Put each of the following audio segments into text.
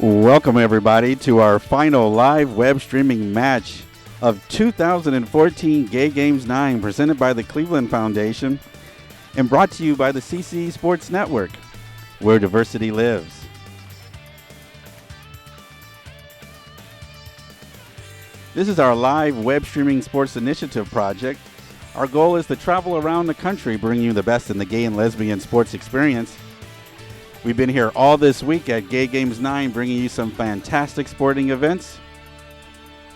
Welcome, everybody, to our final live web streaming match of 2014 Gay Games 9, presented by the Cleveland Foundation and brought to you by the CCE Sports Network, where diversity lives. This is our live web streaming sports initiative project. Our goal is to travel around the country, bringing you the best in the gay and lesbian sports experience. We've been here all this week at Gay Games 9, bringing you some fantastic sporting events.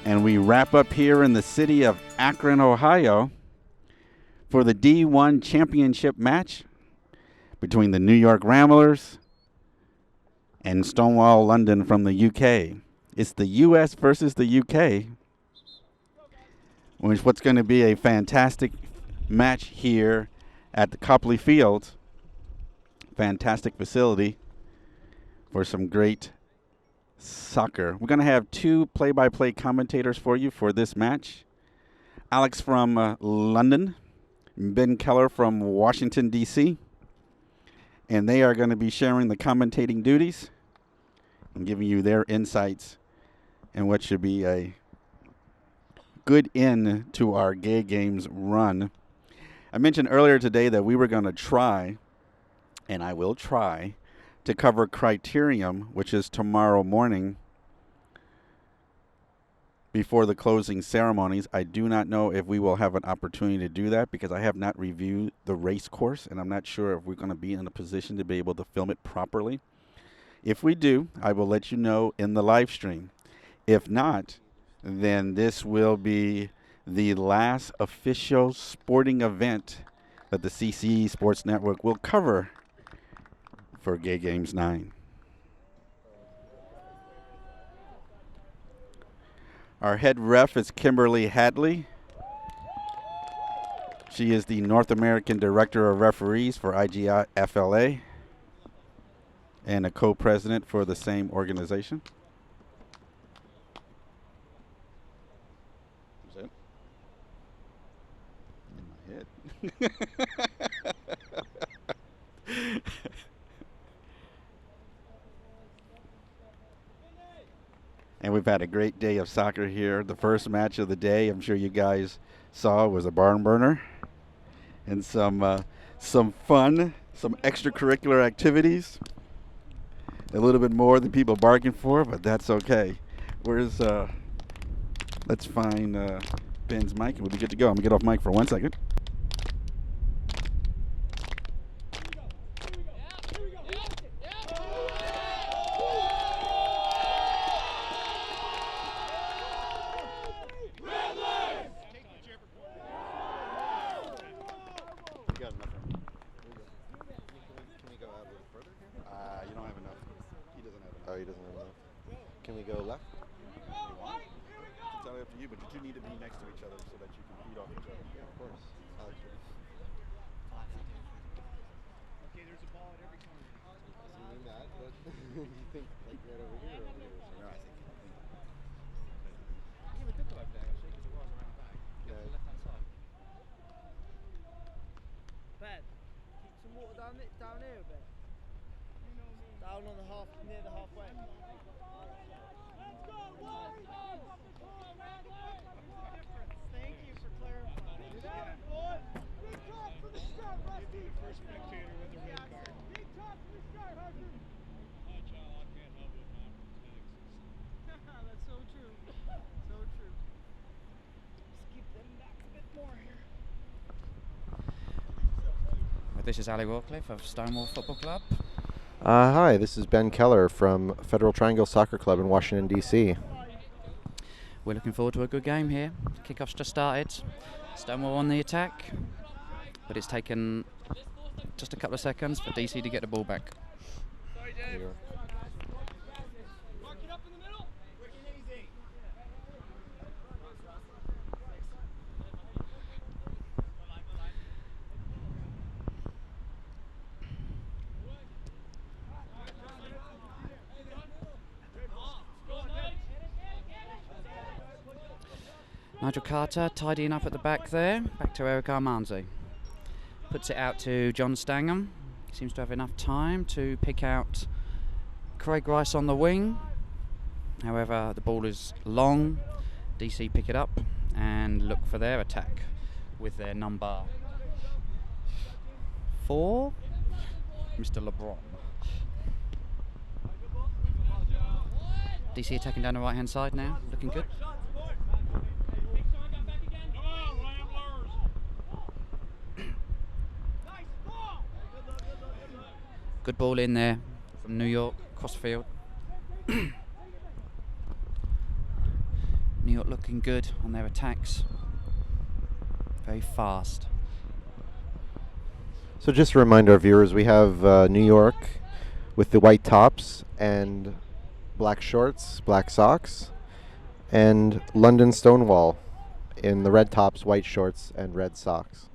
And we wrap up here in the city of Akron, Ohio, for the D1 championship match between the New York Ramblers and Stonewall London from the UK. It's the US versus the UK, which what's going to be a fantastic match here at the Copley Field. Fantastic facility for some great soccer. We're going to have two play-by-play commentators for you for this match. Alex from London, Ben Keller from Washington, D.C. And they are going to be sharing the commentating duties and giving you their insights and what should be a good end to our Gay Games run. I mentioned earlier today that we were going to try, and I will try, to cover Criterium, which is tomorrow morning before the closing ceremonies. I do not know if we will have an opportunity to do that because I have not reviewed the race course, and I'm not sure if we're going to be in a position to be able to film it properly. If we do, I will let you know in the live stream. If not, then this will be the last official sporting event that the CCE Sports Network will cover for Gay Games 9. Our head ref is Kimberly Hadley. She is the North American Director of Referees for IGFLA and a co-president for the same organization. Is that in my head? And we've had a great day of soccer here. The first match of the day, I'm sure you guys saw, was a barn burner. And some fun, some extracurricular activities. A little bit more than people bargained for, but that's okay. Let's find Ben's mic and we'll be good to go. I'm going to get off mic for 1 second. This is Ali Warcliffe of Stonewall Football Club. Hi, this is Ben Keller from Federal Triangle Soccer Club in Washington, D.C. We're looking forward to a good game here. Kickoff's just started. Stonewall on the attack, but it's taken just a couple of seconds for DC to get the ball back. Nigel Carter tidying up at the back there, back to Eric Armanzi. Puts it out to John Stangham. Seems to have enough time to pick out Craig Rice on the wing. However, the ball is long. DC pick it up and look for their attack with their number 4, Mr. LeBron. DC attacking down the right hand side now, looking good. Good ball in there from New York, cross field. New York looking good on their attacks. Very fast. So just to remind our viewers, we have New York with the white tops and black shorts, black socks, and London Stonewall in the red tops, white shorts, and red socks.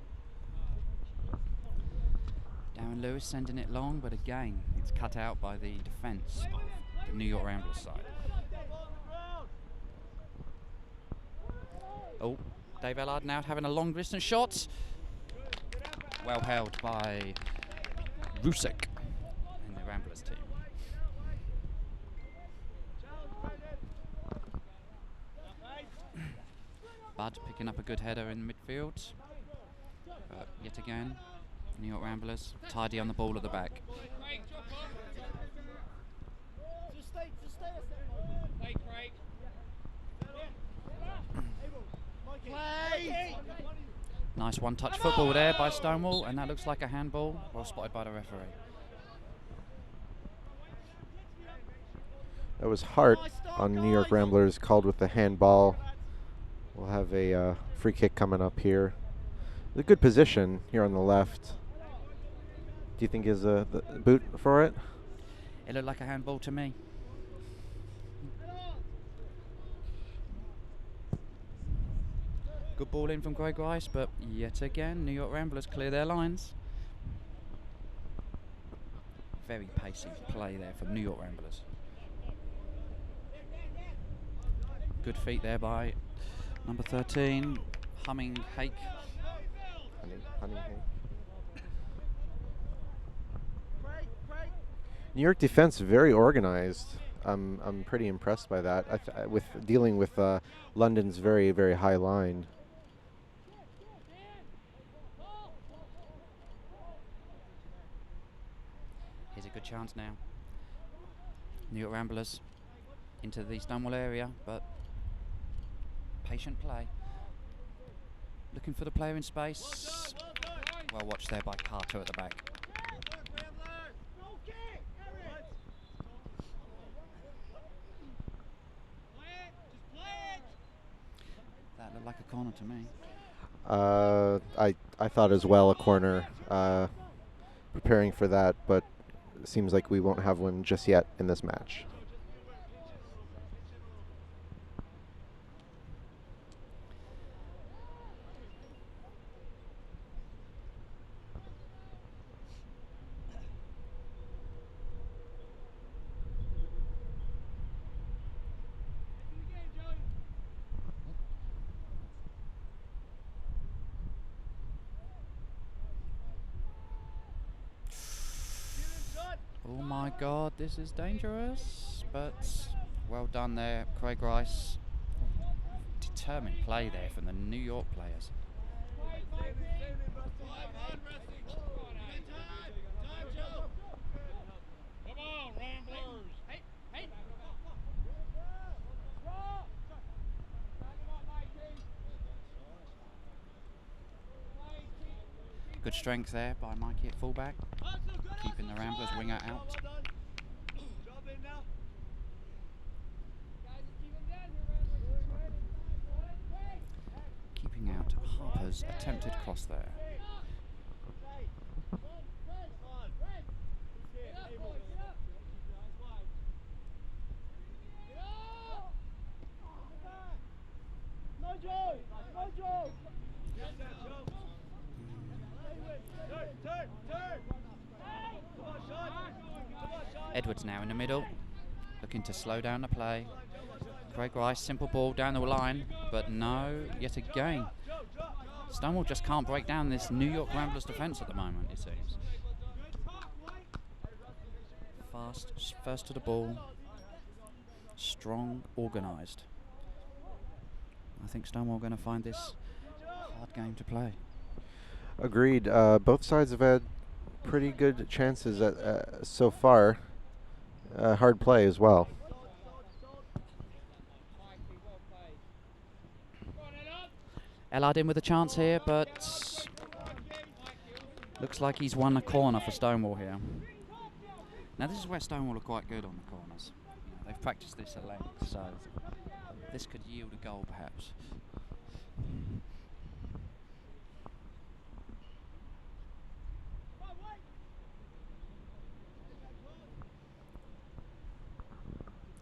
Darren Lewis sending it long, but again, it's cut out by the defence of the New York Ramblers side. Oh, Dave Allard now having a long distance shot. Well held by Rusek in the Ramblers team. Bud picking up a good header in midfield. But yet again, New York Ramblers tidy on the ball at the back. Nice one-touch football there by Stonewall, and that looks like a handball. Well spotted by the referee. That was Hart on New York Ramblers, called with the handball. We'll have a free kick coming up here. A good position here on the left. Do you think is the boot for it? It looked like a handball to me. Good ball in from Greg Rice, but yet again, New York Ramblers clear their lines. Very pacey play there from New York Ramblers. Good feet there by number 13, Humming Hake. New York defense very organized. I'm pretty impressed by that. With dealing with London's very, very high line. Here's a good chance now. New York Ramblers into the Stonewall area, but patient play. Looking for the player in space. Well watched there by Carter at the back. That looked like a corner to me. I thought as well a corner. Preparing for that, but it seems like we won't have one just yet in this match. Oh my God, this is dangerous, but well done there, Craig Rice. Determined play there from the New York players. Come on, Ramblers! Good strength there by Mikey at fullback, keeping the Ramblers winger out. Keeping out Harper's attempted cross there. Edwards now in the middle, looking to slow down the play. Craig Rice, simple ball down the line, but no, yet again. Stonewall just can't break down this New York Ramblers defence at the moment, it seems. Fast, first to the ball. strong, organised. I think Stonewall are going to find this hard game to play. Agreed. Both sides have had pretty good chances so far. Hard play as well. Ellard in with a chance here, but looks like he's won a corner for Stonewall here. Now this is where Stonewall are quite good on the corners. You know, they've practiced this at length, so this could yield a goal perhaps.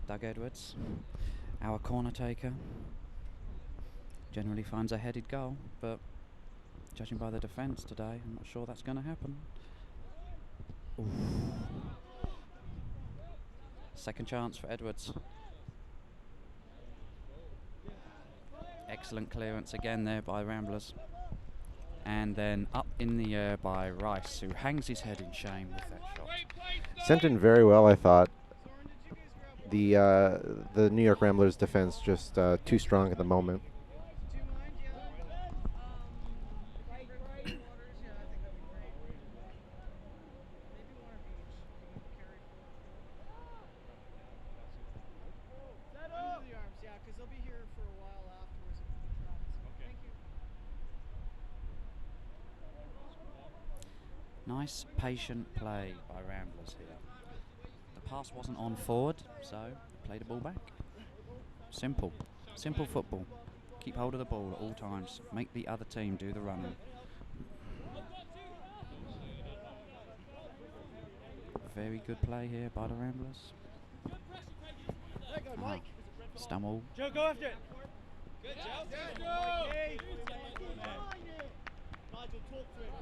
Doug Edwards, our corner taker, generally finds a headed goal, but judging by the defence today, I'm not sure that's going to happen. Oof. Second chance for Edwards. Excellent clearance again there by Ramblers. And then up in the air by Rice, who hangs his head in shame with that shot. Sent in very well, I thought. The New York Ramblers defense just too strong at the moment. Nice patient play by Ramblers here. The pass wasn't on forward, so play the ball back. Simple football. Keep hold of the ball at all times. Make the other team do the running. Very good play here by the Ramblers. Stonewall. Joe, go after it. Good job. Nigel, talk to him.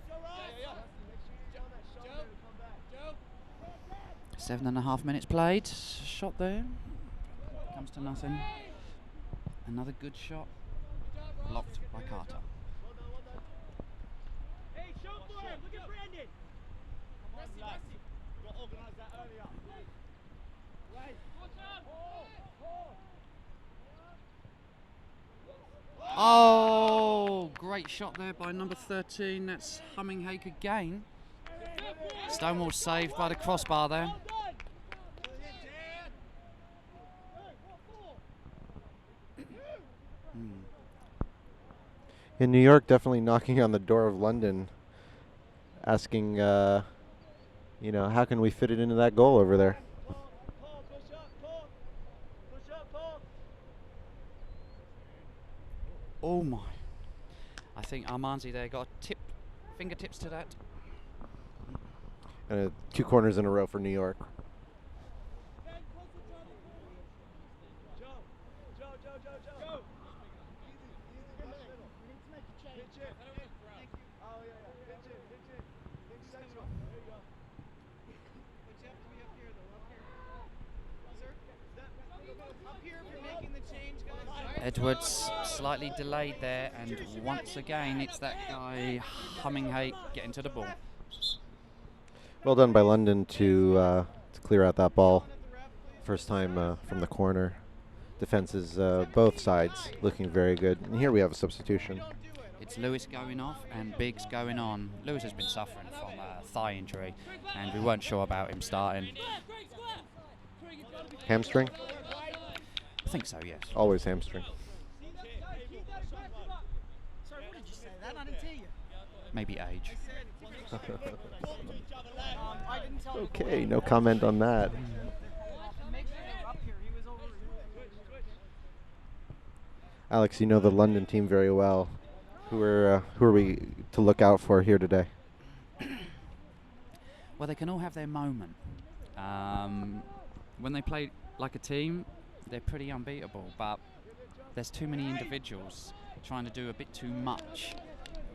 Go right. 7.5 minutes played. Shot there. Comes to nothing. Another good shot. Blocked by Carter. Hey, show for him. Look at Brandon. Got to organise that earlier. Right. Oh, great shot there by number 13. That's Humminghake again. Stonewall saved by the crossbar there. In New York, definitely knocking on the door of London, asking, how can we fit it into that goal over there? Oh my. I think Armanzi there got fingertips to that. And 2 corners in a row for New York. Edwards slightly delayed there, and once again it's that guy Humminghake getting to the ball. Well done by London to clear out that ball. First time from the corner. Defenses both sides looking very good. And here we have a substitution. It's Lewis going off and Biggs going on. Lewis has been suffering from a thigh injury, and we weren't sure about him starting. Hamstring? I think so, yes. Always hamstring. Sorry, what did you say? That I didn't hear you. Maybe age. Okay, no comment on that. Alex, you know the London team very well. Who are we to look out for here today? Well, they can all have their moment. When they play like a team, they're pretty unbeatable, but there's too many individuals trying to do a bit too much.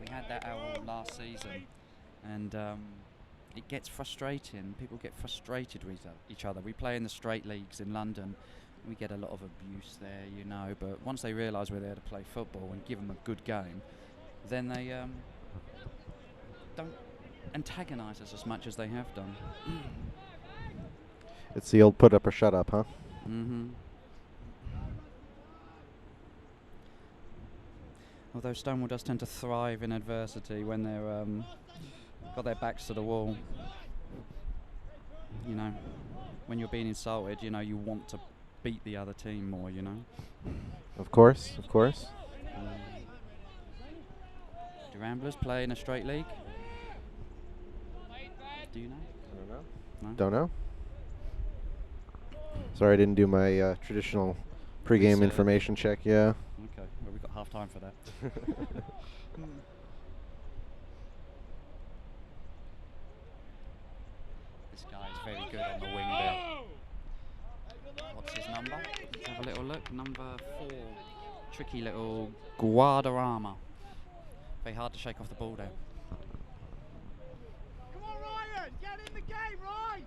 We had that all last season, and it gets frustrating. People get frustrated with each other. We play in the straight leagues in London. We get a lot of abuse there, but once they realise we're there to play football and give them a good game, then they don't antagonise us as much as they have done. It's the old put up or shut up, huh? Mm-hmm. Although Stonewall does tend to thrive in adversity when they're got their backs to the wall. You know, when you're being insulted, you know, you want to beat the other team more, you know. Of course, of course. Do Ramblers play in a straight league? Do you know? I don't know. No? Don't know. Sorry, I didn't do my traditional pregame Research. information check. Yeah. Okay, well, we've got half time for that. This guy is very good on the wing there. What's his number? Let's have a little look. Number 4. Tricky little Guadarrama. Very hard to shake off the ball there. Come on, Ryan! Get in the game, Ryan!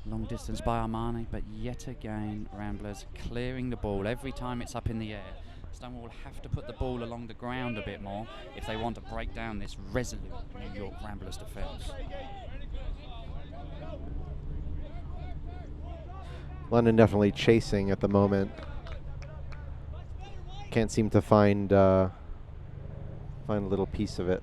Long distance by Armani, but yet again, Ramblers clearing the ball every time it's up in the air. Stonewall will have to put the ball along the ground a bit more if they want to break down this resolute New York Ramblers defence. London definitely chasing at the moment. Can't seem to find a little piece of it.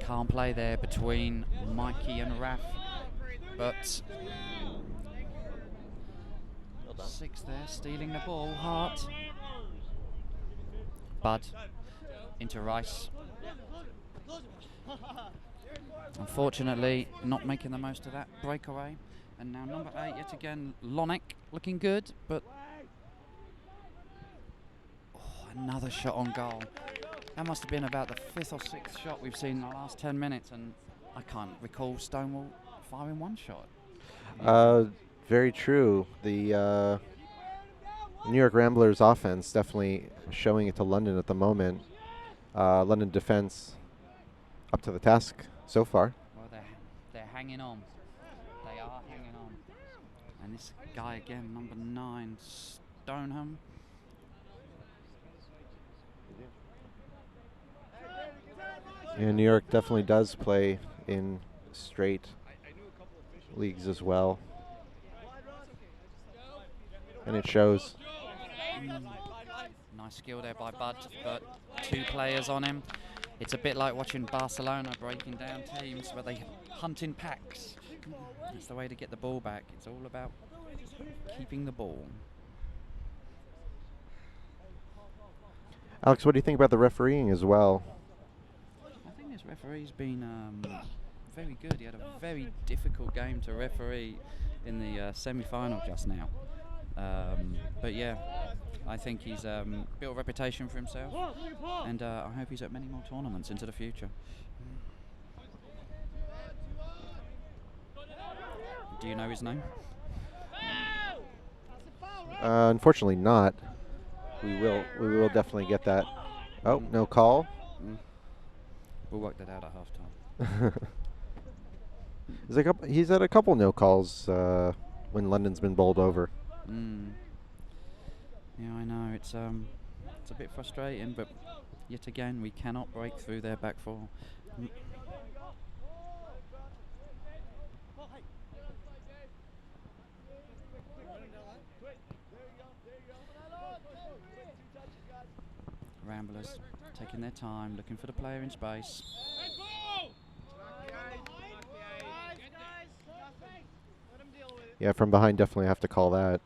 Can't play there between Mikey and Raf, but 6 there, stealing the ball. Hart. Bud into Rice. Unfortunately, not making the most of that breakaway. And now number 8 yet again, Lonick, looking good, but another shot on goal. That must have been about the 5th or 6th shot we've seen in the last 10 minutes, and I can't recall Stonewall firing one shot. Very true. The New York Ramblers offense definitely showing it to London at the moment. London defense up to the task so far. Well, they're hanging on. They are hanging on. And this guy again, number 9, Stoneham. And New York definitely does play in straight leagues as well. And it shows. Nice skill there by Bud, but 2 players on him. It's a bit like watching Barcelona breaking down teams where they hunt in packs. That's the way to get the ball back. It's all about keeping the ball. Alex, what do you think about the refereeing as well? I think this referee's been very good. He had a very difficult game to referee in the semi-final just now. But yeah, I think he's built a reputation for himself, and I hope he's at many more tournaments into the future. Do you know his name? Unfortunately not. We will definitely get that. Oh, no call. We'll work that out at half time. He's had a couple no calls when London's been bowled over. Yeah, I know. It's a bit frustrating, but yet again we cannot break through their back four. Ramblers taking their time, looking for the player in space. Yeah, from behind definitely have to call that.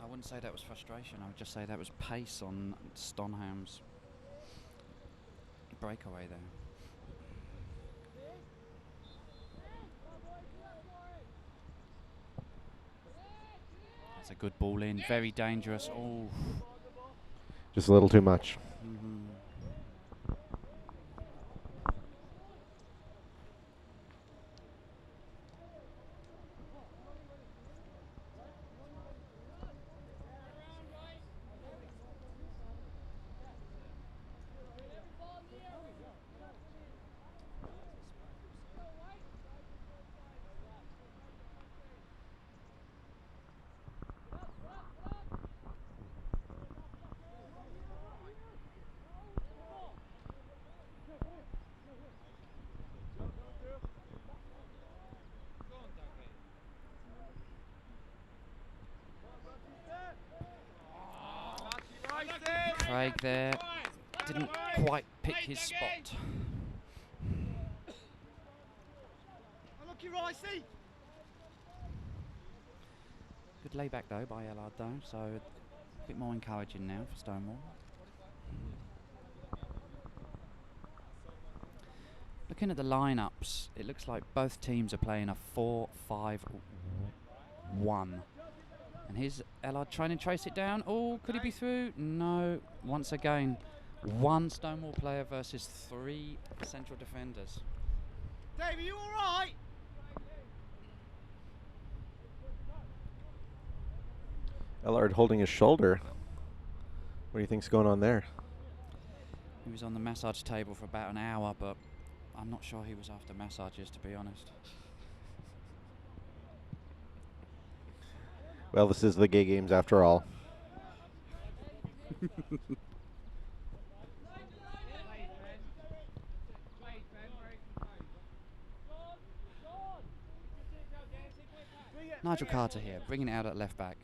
I wouldn't say that was frustration, I would just say that was pace on Stonham's breakaway there. That's a good ball in, very dangerous. Oh, Just a little too much. there. Didn't quite pick his spot. Unlucky, Ricey. Good layback though by Ellard though, so a bit more encouraging now for Stonewall. Looking at the lineups, it looks like both teams are playing a 4-5-1. And here's Ellard trying to trace it down. Oh, could he be through? No. Once again, one Stonewall player versus 3 central defenders. Dave, are you all right? Ellard holding his shoulder. What do you think's going on there? He was on the massage table for about an hour, but I'm not sure he was after massages, to be honest. Well, this is the gay games after all. Nigel Carter here, bringing it out at left back.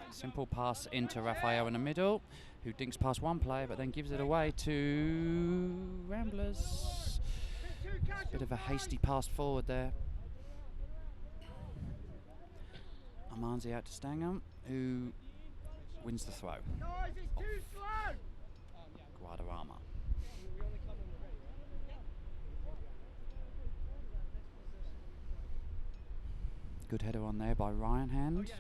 Simple pass into Raphael in the middle, who dinks past one player but then gives it away to Ramblers. Bit of a hasty pass forward there. Amanzi out to Stangham, who wins the throw. Guys, it's too slow. Guadarrama. Good header on there by Ryan Hand.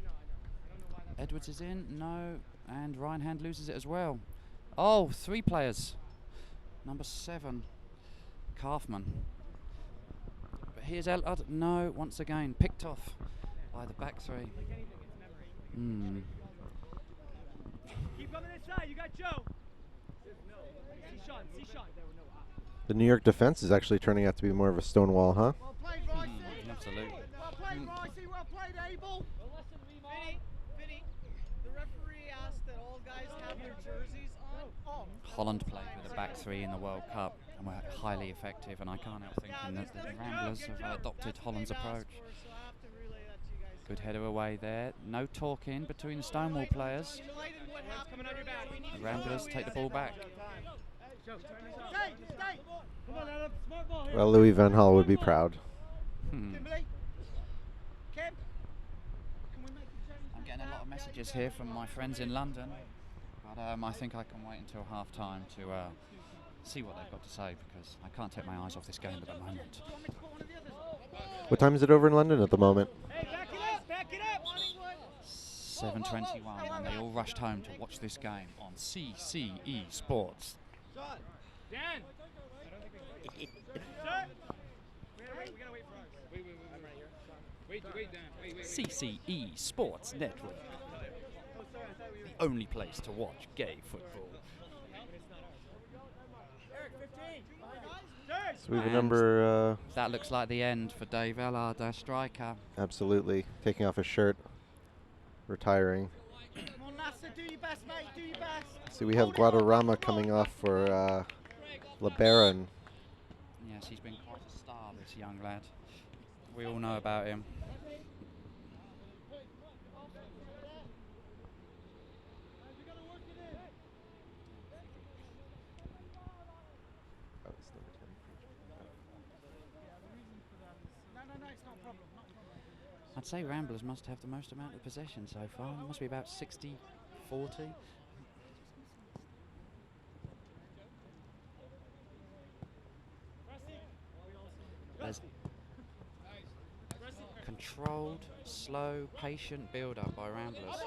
Edwards is in, no, and Ryan Hand loses it as well. Oh, 3 players. Number 7, Kaufman. But here's Ellard, no, once again, picked off by the back 3. Keep coming inside. You got Joe. See Sean. The New York defense is actually turning out to be more of a Stonewall, huh? Well played, Ricey. Absolutely. Well played, Ricey. Well played, Abel. Well, listen, Vinny, the referee asked that all guys have their jerseys on. Holland played with the back 3 in the World Cup and were highly effective, and I can't help thinking that the Ramblers have adopted Holland's approach. Good header away there. No talking between the Stonewall players. The Ramblers take the ball back. Well, Louis Van Gaal would be proud. Kimberly. Kim. I'm getting a lot of messages here from my friends in London, but I think I can wait until half time to see what they've got to say, because I can't take my eyes off this game at the moment. What time is it over in London at the moment? Hey, back it up. 7:21, and they all rushed home to watch this game on CCE Sports. Dan. Sir. We gotta wait for ours. Wait, Dan. CCE Sports Network, the only place to watch gay football. So we have a number, That looks like the end for Dave Ellard, our striker. absolutely, taking off his shirt, retiring. Come on, Nasser, do your best, mate. Do your best. So we have Guadarrama coming off for LeBaron. Yes, he's been quite a star, this young lad. We all know about him. No, it's not a problem. I'd say Ramblers must have the most amount of possession so far. It must be about 60-40. There's controlled, slow, patient build-up by Ramblers.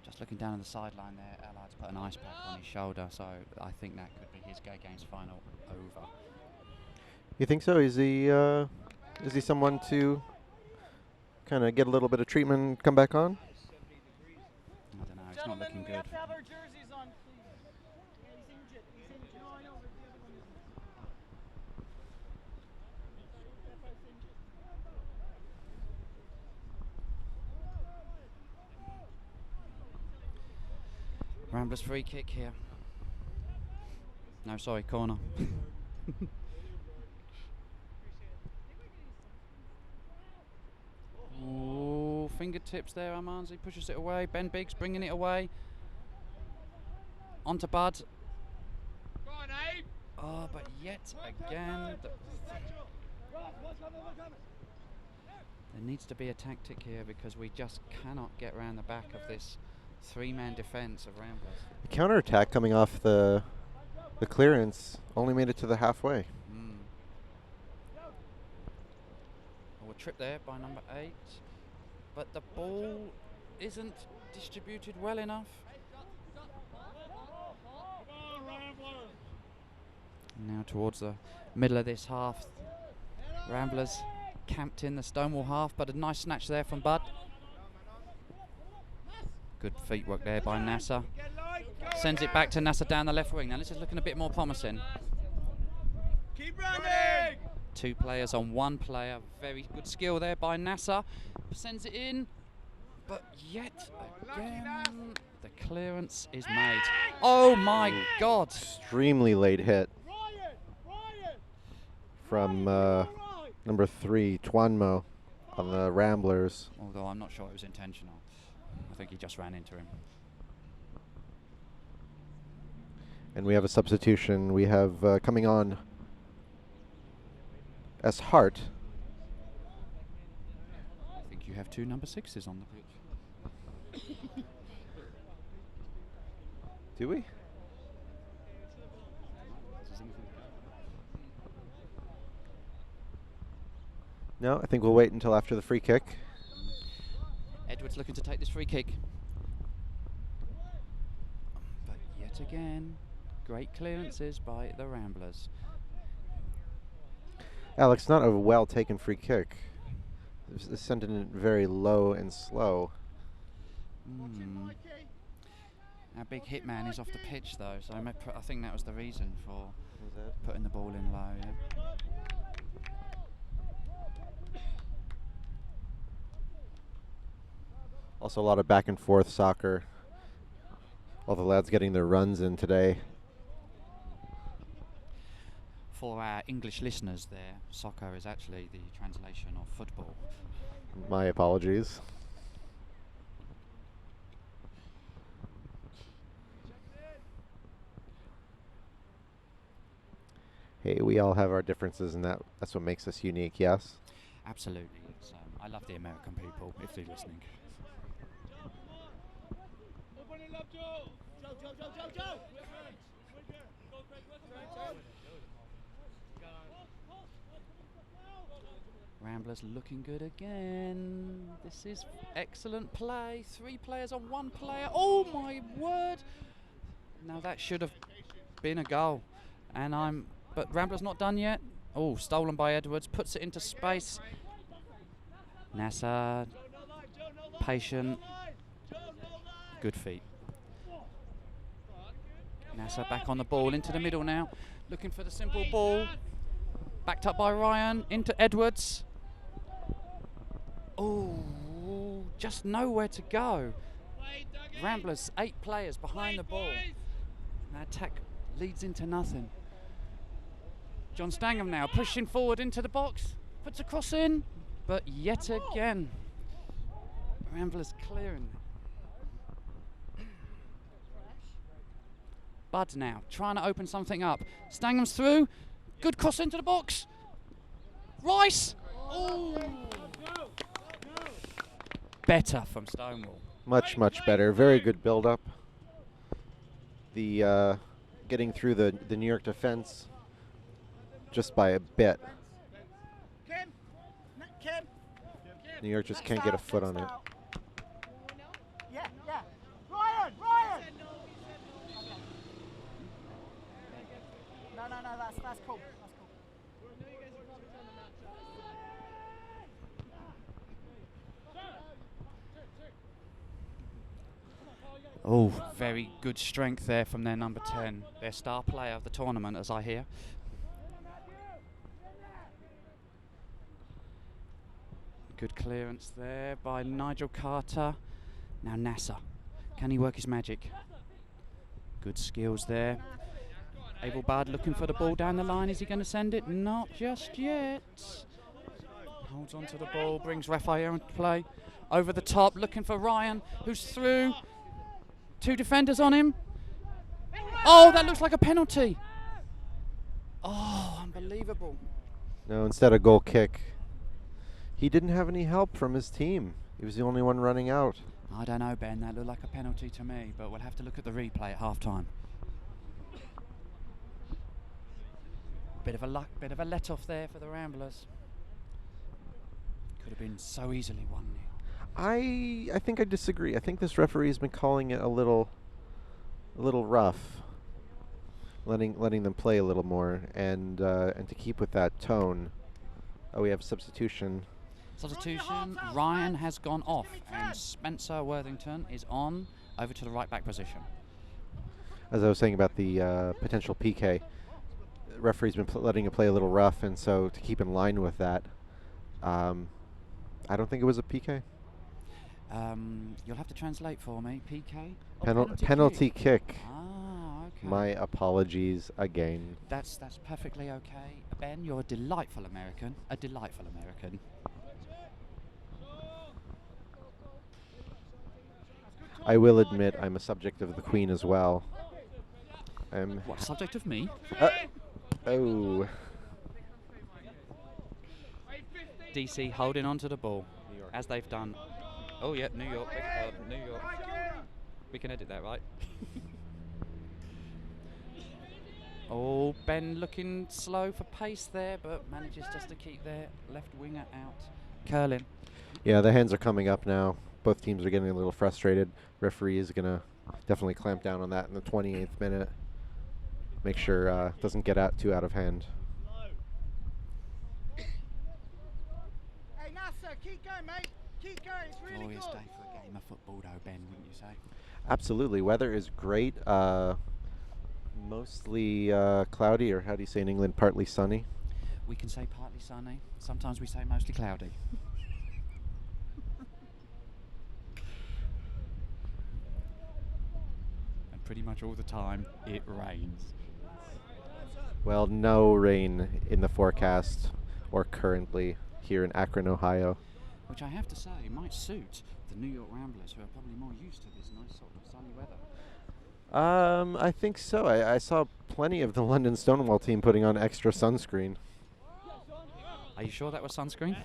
Just looking down on the sideline there, Ellard's put an ice pack on his shoulder, so I think that could be his Gay Games final over. You think so? Is he someone to kind of get a little bit of treatment and come back on? I don't know, it's not looking We good. have to have our jerseys on, please. Yeah, he's injured. No, I know, but the other one is. Ramblers free kick here. No, sorry, corner. Ooh, fingertips there, Armanzi pushes it away. Ben Biggs bringing it away. Onto Bud. Oh, but yet again, there needs to be a tactic here because we just cannot get around the back of this three-man defence of Ramblers. The counterattack coming off the clearance only made it to the halfway. Oh, a trip there by number 8, but the ball isn't distributed well enough. Now towards the middle of this half, Ramblers camped in the Stonewall half, but a nice snatch there from Bud. Good feet work there by Nasser. Sends it back to Nasser down the left wing. Now this is looking a bit more promising. Keep running! 2 players on 1 player. Very good skill there by Nasser. Sends it in, but yet again the clearance is made. Oh my God! Extremely late hit from number 3, Twanmo, on the Ramblers. Although I'm not sure it was intentional. I think he just ran into him. And we have a substitution. We have coming on S. Hart. I think you have 2 number 6s on the pitch. Do we? No, I think we'll wait until after the free kick. Edwards looking to take this free kick. But yet again, great clearances by the Ramblers. Alex, not a well taken free kick. It's sent in very low and slow. Our big hitman is off the pitch though, so I think that was the reason for putting the ball in low. Yeah. Also a lot of back and forth soccer. All the lads getting their runs in today. For our English listeners there, soccer is actually the translation of football. My apologies. Hey, we all have our differences, and that's what makes us unique, yes? Absolutely. It's, I love the American people, if they're listening. Ramblers looking good again. This is excellent play. 3 players on 1 player. Oh my word! Now that should have been a goal. But Ramblers not done yet. Oh, stolen by Edwards. Puts it into space. Nasser, patient. Good feet. Nasser back on the ball, into the middle now. Looking for the simple ball. Backed up by Ryan, into Edwards. Oh, just nowhere to go. Ramblers, 8 players behind the ball. That attack leads into nothing. John Stangham now pushing forward into the box. Puts a cross in, but yet again, Ramblers clearing. Bud now trying to open something up. Stangham's through. Good cross into the box. Rice. Oh. Better from Stonewall. Much, much better. Very good build-up. The getting through the New York defense just by a bit. New York just can't get a foot on it. Yeah. Ryan! No, that's cool. Oh, very good strength there from their number 10. Their star player of the tournament, as I hear. Good clearance there by Nigel Carter. Now Nasser. Can he work his magic? Good skills there. Abel Bard looking for the ball down the line. Is he going to send it? Not just yet. Holds on to the ball, brings Raphael into play. Over the top, looking for Ryan, who's through. 2 defenders on him. Oh, that looks like a penalty. Oh, unbelievable. No, instead of goal kick. He didn't have any help from his team. He was the only one running out. I don't know, Ben. That looked like a penalty to me, but we'll have to look at the replay at half-time. Bit of a let-off there for the Ramblers. Could have been so easily 1-0. I think I disagree. I think this referee has been calling it a little rough, letting them play a little more, and to keep with that tone. Oh, we have substitution. Substitution. Ryan has gone off, and Spencer Worthington is on over to the right back position. As I was saying about the potential PK, the referee's been letting it play a little rough, and so to keep in line with that, I don't think it was a PK. You'll have to translate for me. PK? Penalty kick. Ah, okay. My apologies again. That's perfectly okay. Ben, you're a delightful American. A delightful American. I will admit I'm a subject of the Queen as well. What, subject of me? Oh. DC holding on to the ball, as they've done. Oh, yeah, New York. Beg your pardon, New York. We can edit that, right? Oh, Ben looking slow for pace there, but manages just to keep their left winger out. Curling. Yeah, the hands are coming up now. Both teams are getting a little frustrated. Referee is going to definitely clamp down on that in the 28th minute. Make sure it doesn't get too out of hand. Hey, Nasser, keep going, mate. Keep going. It's really Glorious good. day for a game of football, though, Ben, wouldn't you say? Absolutely. Weather is great. Mostly cloudy, or how do you say in England, partly sunny. We can say partly sunny. Sometimes we say mostly cloudy. And pretty much all the time, it rains. Well, no rain in the forecast or currently here in Akron, Ohio. Which I have to say might suit the New York Ramblers, who are probably more used to this nice sort of sunny weather. I think so. I saw plenty of the London Stonewall team putting on extra sunscreen. Are you sure that was sunscreen?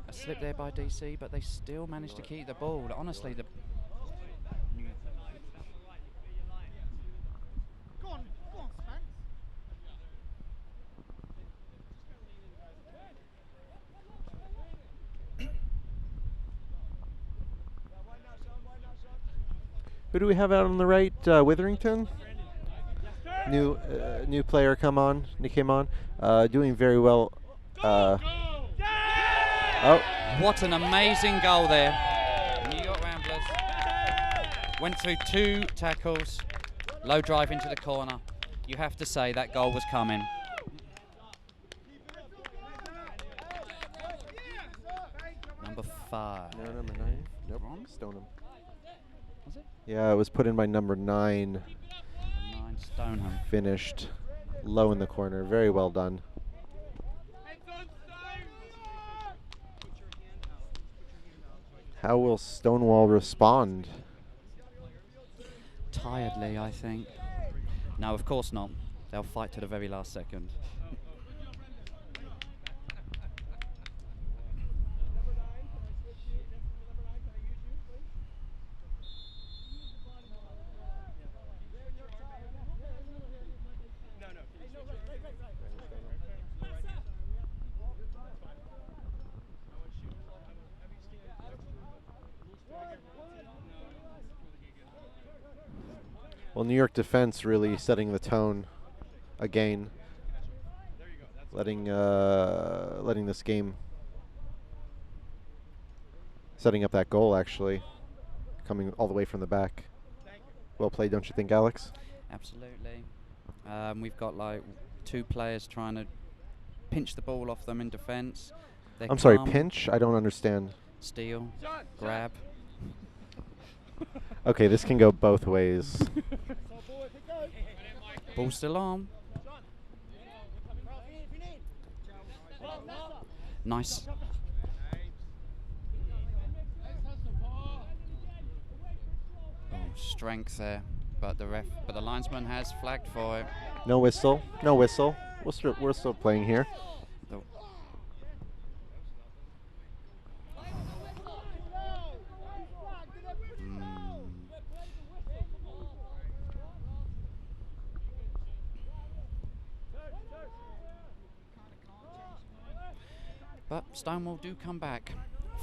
A slip there by DC, but they still managed to keep the ball. Honestly, the Go on, Spence. Who do we have out on the right? Witherington? New player came on. Doing very well. Oh, what an amazing goal there. New York Ramblers went through 2 tackles, low drive into the corner. You have to say that goal was coming. Number 5. no, number 9. Nope. Wrong? Stoneham. Was it? Yeah, it was put in by number 9. 9 Stoneham. Finished low in the corner. Very well done. How will Stonewall respond? Tiredly, I think. No, of course not. They'll fight to the very last second. Well, New York defense really setting the tone again, letting this game, setting up that goal actually, coming all the way from the back. Well played, don't you think, Alex? Absolutely. We've got like 2 players trying to pinch the ball off them in defence. I'm sorry, pinch? I don't understand. Steal, grab. Okay, this can go both ways. Ball still on. Nice. Oh, strength there, but the linesman has flagged for it. No whistle. No whistle. We're still playing here. The- Mm. But Stonewall do come back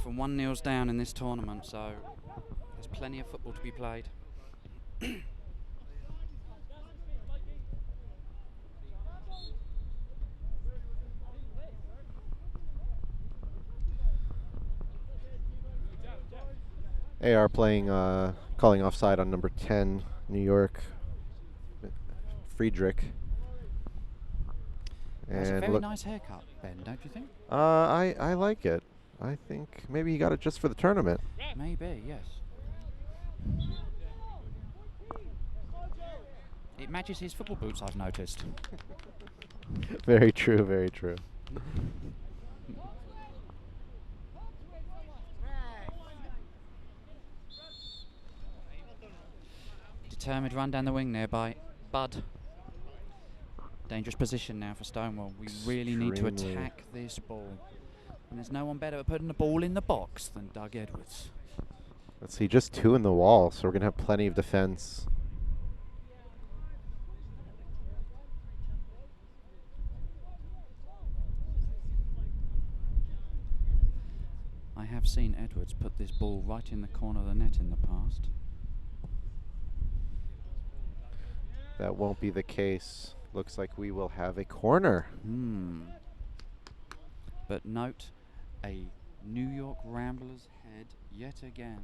from 1-0 down in this tournament, so there's plenty of football to be played. AR playing, calling offside on number 10, New York, Friedrich. That's a And very look, nice haircut, Ben, don't you think? I like it. I think maybe he got it just for the tournament. Maybe, yes. It matches his football boots, I've noticed. Very true, very true. Determined run down the wing there by Bud. Dangerous position now for Stonewall. We really need to Extremely. attack this ball. And there's no one better at putting the ball in the box than Doug Edwards. Let's see, just 2 in the wall, so we're going to have plenty of defense. I have seen Edwards put this ball right in the corner of the net in the past. That won't be the case. Looks like we will have a corner. But note, a New York Ramblers head yet again.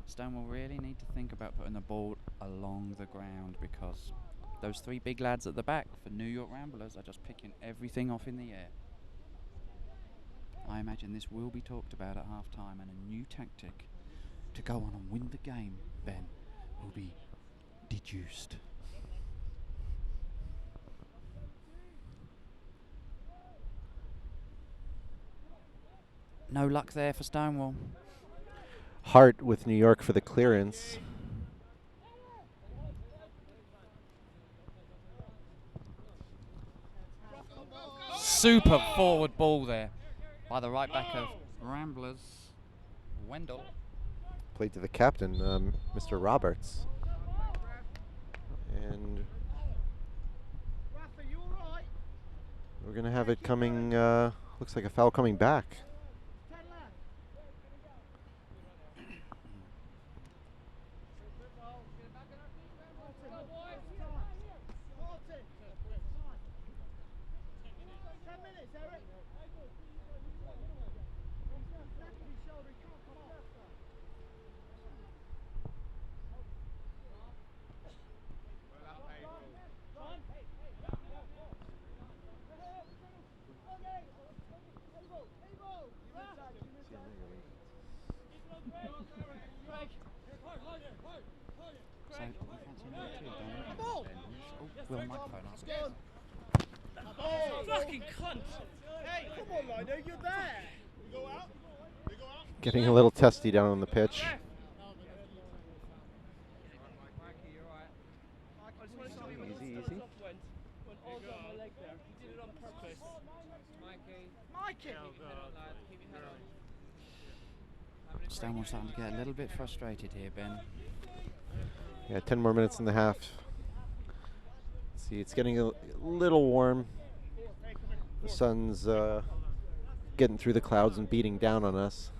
Stonewall really need to think about putting the ball along the ground, because those 3 big lads at the back for New York Ramblers are just picking everything off in the air. I imagine this will be talked about at half-time, and a new tactic to go on and win the game, Ben, will be deduced. No luck there for Stonewall. Hart with New York for the clearance. Super forward ball there by the right back of Ramblers, Wendell. Played to the captain, Mr. Roberts. And Rafa, you all right? we're going to have it coming, looks like a foul coming back. 10 left. Martin. 10 minutes, Eric. Left his shoulder, he can't come off. So, you fancy number 2, don't you, Ben? Oh, Will microphone ask. Oh, fucking cunt! Hey, come on, Lino, you're there! Getting a little testy down on the pitch. Easy, easy. Mikey! Stonewall starting to get a little bit frustrated here, Ben. Yeah, 10 more minutes in the half. See, it's getting a little warm. The sun's getting through the clouds and beating down on us.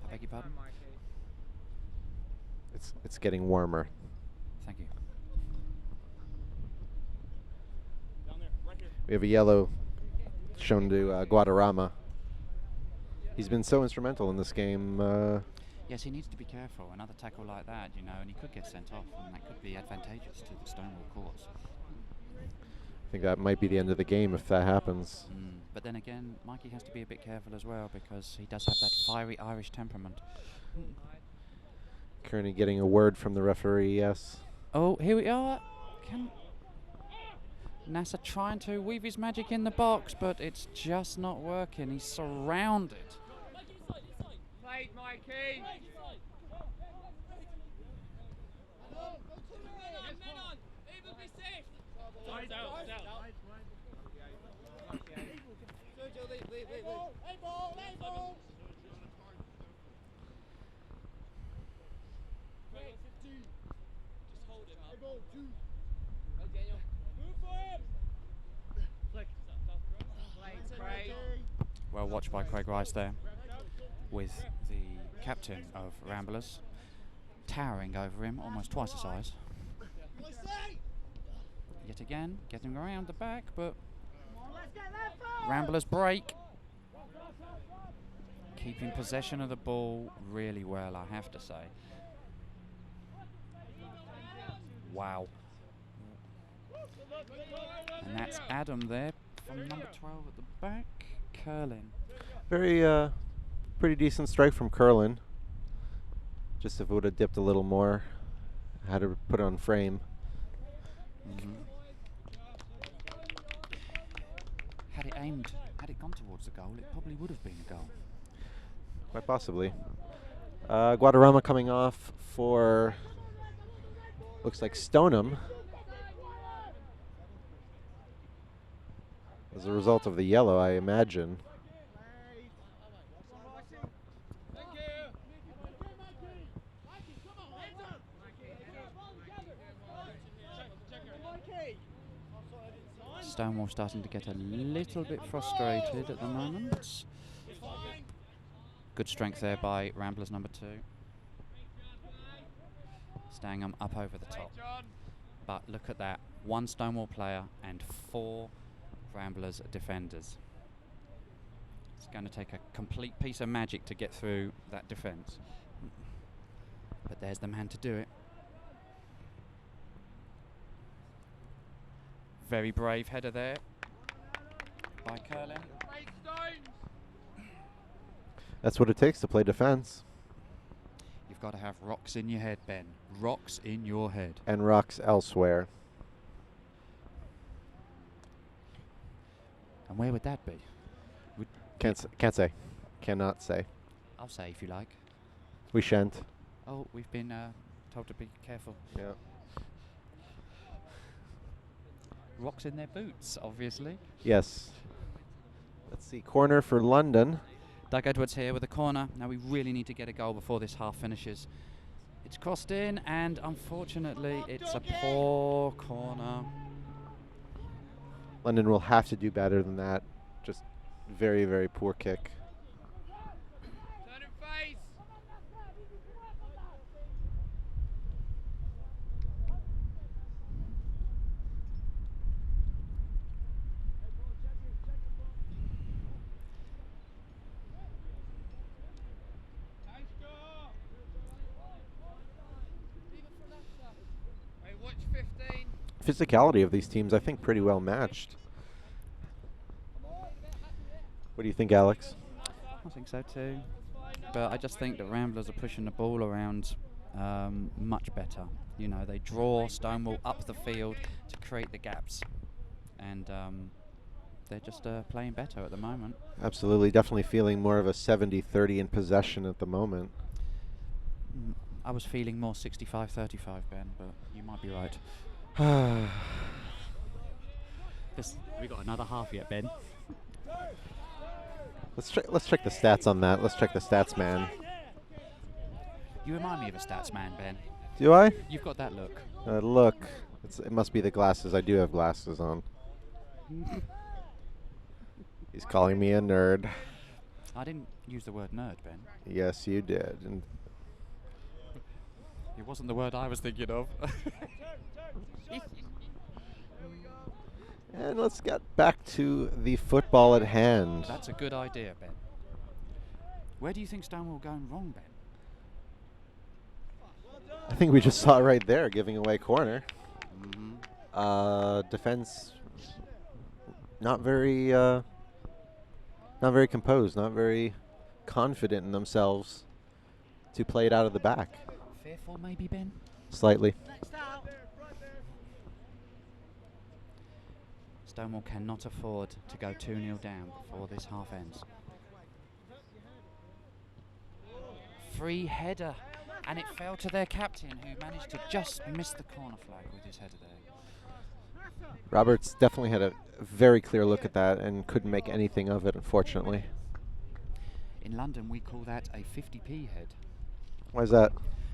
I beg your pardon? It's getting warmer. Thank you. We have a yellow shown to Guadarrama. He's been so instrumental in this game. Yes, he needs to be careful. Another tackle like that, you know, and he could get sent off, and that could be advantageous to the Stonewall cause. I think that might be the end of the game if that happens. But then again, Mikey has to be a bit careful as well because he does have that fiery Irish temperament. Kearney getting a word from the referee, yes. Oh, here we are. Can NASA trying to weave his magic in the box, but it's just not working. He's surrounded. Played, Mikey. Well watched by Craig Rice there, with the captain of Ramblers towering over him, almost twice the size. Yet again, getting around the back, but Ramblers break. Keeping possession of the ball really well, I have to say. Wow. And that's Adam there from number 12 at the back, curling. Very, pretty decent strike from Curlin. Just if it would have dipped a little more, had to put it on frame. Had it aimed, had it gone towards the goal, it probably would have been a goal. Quite possibly. Guadarrama coming off for, looks like Stoneham. As a result of the yellow, I imagine. Stonewall starting to get a little bit frustrated at the moment. Good strength there by Ramblers number 2. Staying up over the top. But look at that. 1 Stonewall player and 4 Ramblers defenders. It's going to take a complete piece of magic to get through that defence. But there's the man to do it. Very brave header there by Curlin. That's what it takes to play defense. You've got to have rocks in your head, Ben. Rocks in your head. And rocks elsewhere. And where would that be? Can't say. Cannot say. I'll say if you like. We shan't. Oh, we've been told to be careful. Yeah. Rocks in their boots, obviously. Yes. Let's see. Corner for London. Doug Edwards here with a corner. Now we really need to get a goal before this half finishes. It's crossed in, and unfortunately, it's a poor corner. London will have to do better than that. Just very, very poor kick. Turn and face. Hey, watch 15. Physicality of these teams, I think, pretty well matched. What do you think, Alex? I think so too. But I just think that Ramblers are pushing the ball around much better. You know, they draw Stonewall up the field to create the gaps. And they're just playing better at the moment. Absolutely. Definitely feeling more of a 70-30 in possession at the moment. I was feeling more 65-35, Ben, but you might be right. We got another half yet, Ben. Let's check the stats on that. Let's check the stats, man. You remind me of a stats man, Ben. Do I? You've got that look. Look. It must be the glasses. I do have glasses on. He's calling me a nerd. I didn't use the word nerd, Ben. Yes, you did. And it wasn't the word I was thinking of. And let's get back to the football at hand. That's a good idea, Ben. Where do you think Stonewall going wrong, Ben? I think we just saw it right there, giving away corner. Defense not very composed, not very confident in themselves to play it out of the back. Fearful, maybe, Ben? Slightly. Next out. Stonewall cannot afford to go 2-0 down before this half ends. Free header, and it fell to their captain, who managed to just miss the corner flag with his header there. Roberts definitely had a very clear look at that and couldn't make anything of it, unfortunately. In London, we call that a 50p head, Why is that?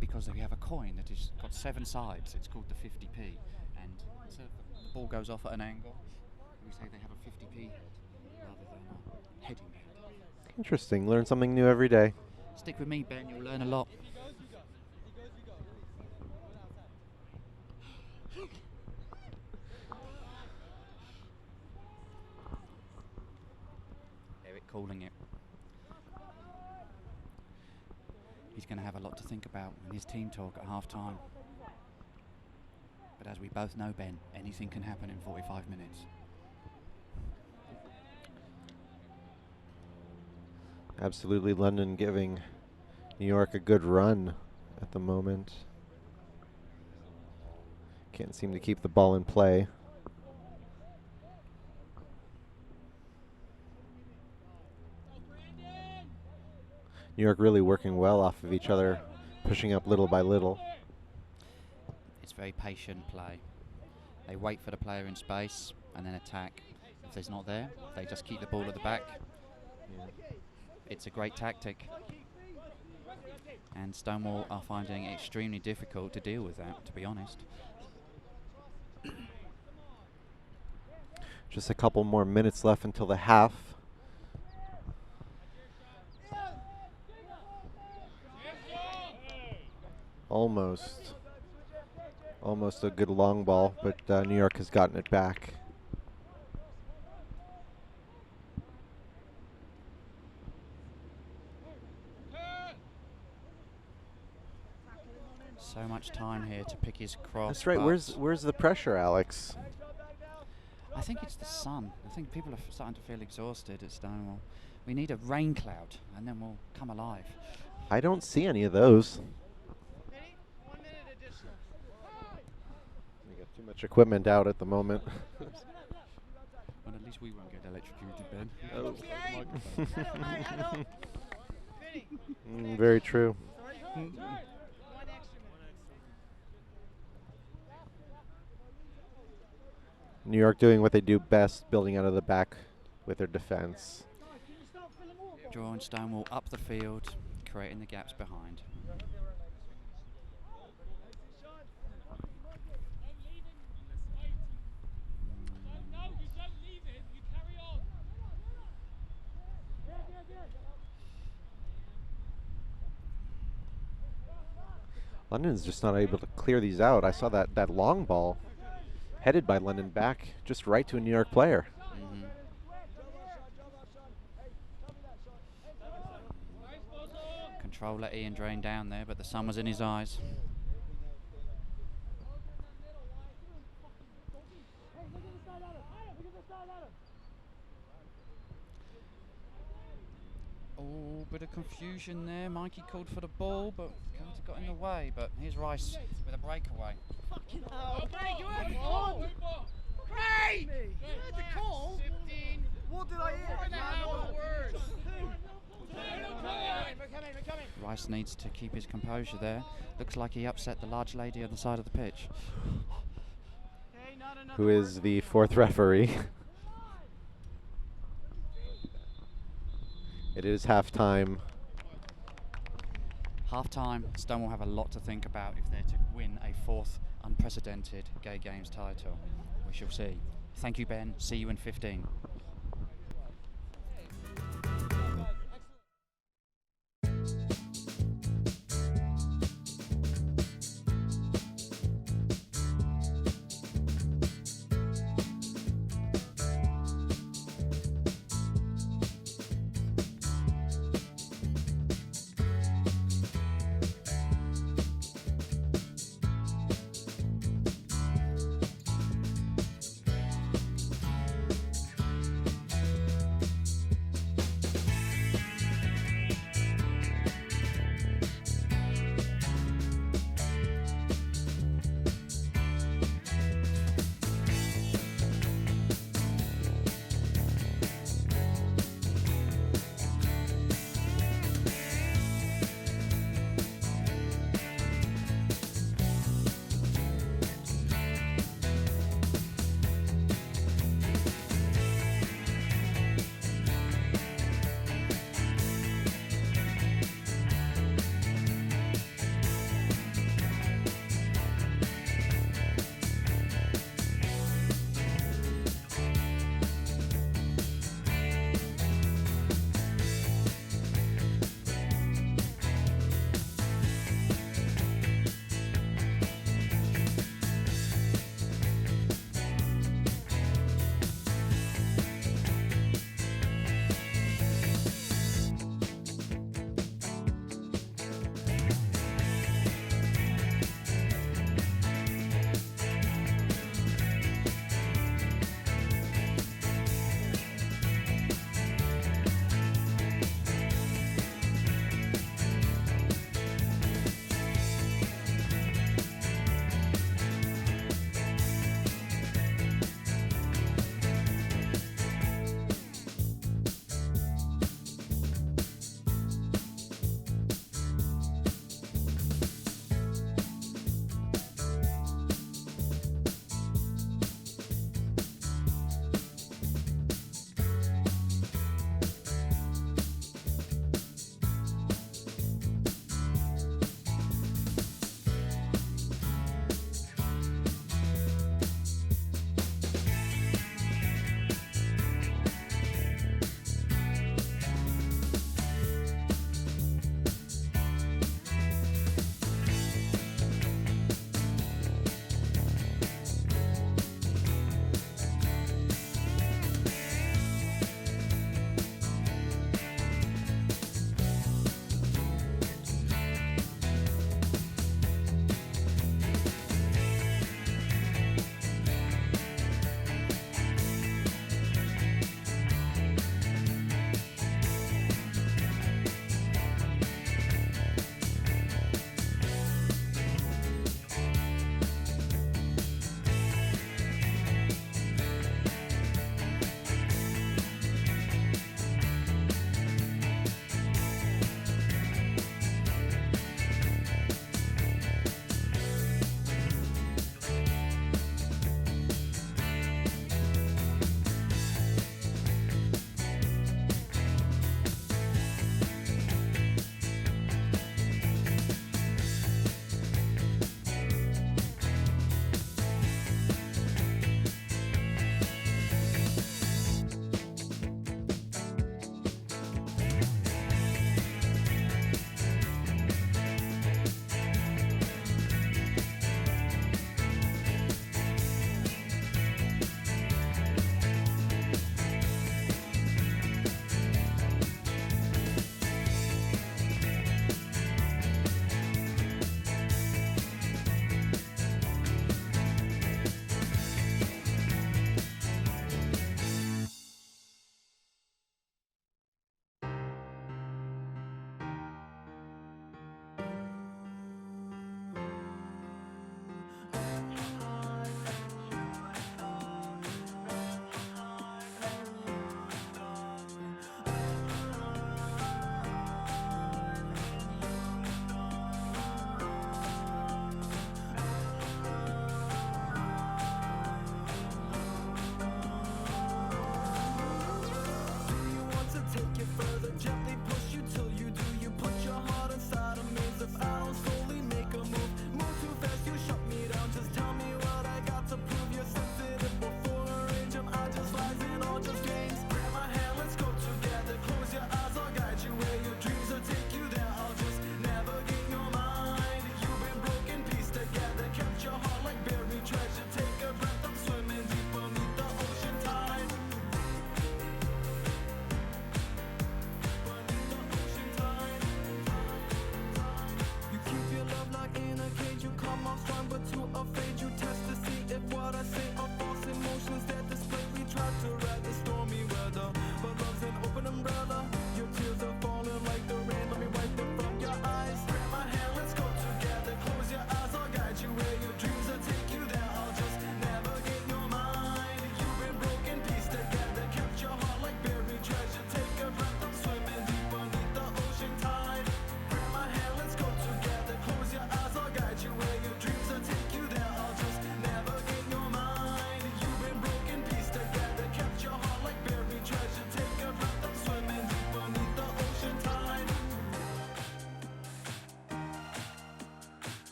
because we have a coin that has got 7 sides. It's called the 50p, and so the ball goes off at an angle. We say they have a 50p head rather than a heading head. Interesting. Learn something new every day. Stick with me, Ben. You'll learn a lot. Eric calling it. He's going to have a lot to think about in his team talk at half-time. But as we both know, Ben, anything can happen in 45 minutes. Absolutely, London giving New York a good run at the moment. Can't seem to keep the ball in play. New York really working well off of each other, pushing up little by little. It's very patient play. They wait for the player in space and then attack. If there's not there, they just keep the ball at the back. It's a great tactic. And Stonewall are finding it extremely difficult to deal with that, to be honest. Just a couple more minutes left until the half. Almost a good long ball, but New York has gotten it back. So much time here to pick his cross. That's right. Where's the pressure, Alex? I think it's the sun. I think people are starting to feel exhausted at Stonewall. We need a rain cloud, and then we'll come alive. I don't see any of those. 1 minute additional. We got too much equipment out at the moment. Well, at least we won't get electrocuted, Ben. Vinny, Very true. one extra minute. New York doing what they do best, building out of the back with their defense. Drawing Stonewall up the field, creating the gaps behind. London's just not able to clear these out. I saw that long ball headed by London back just right to a New York player. Control let Ian drain down there, but the sun was in his eyes. Oh, bit of confusion there. Mikey called for the ball, but Carter got in the way. But here's Rice with a breakaway. Fucking hell. Craig, you heard the call. Craig! You heard the call? 15. What did I hear? Rice needs to keep his composure there. Looks like he upset the large lady on the side of the pitch. Who is the fourth referee. It is halftime. Half-time, Stonewall have a lot to think about if they're to win a fourth unprecedented Gay Games title. We shall see. Thank you, Ben. See you in 15.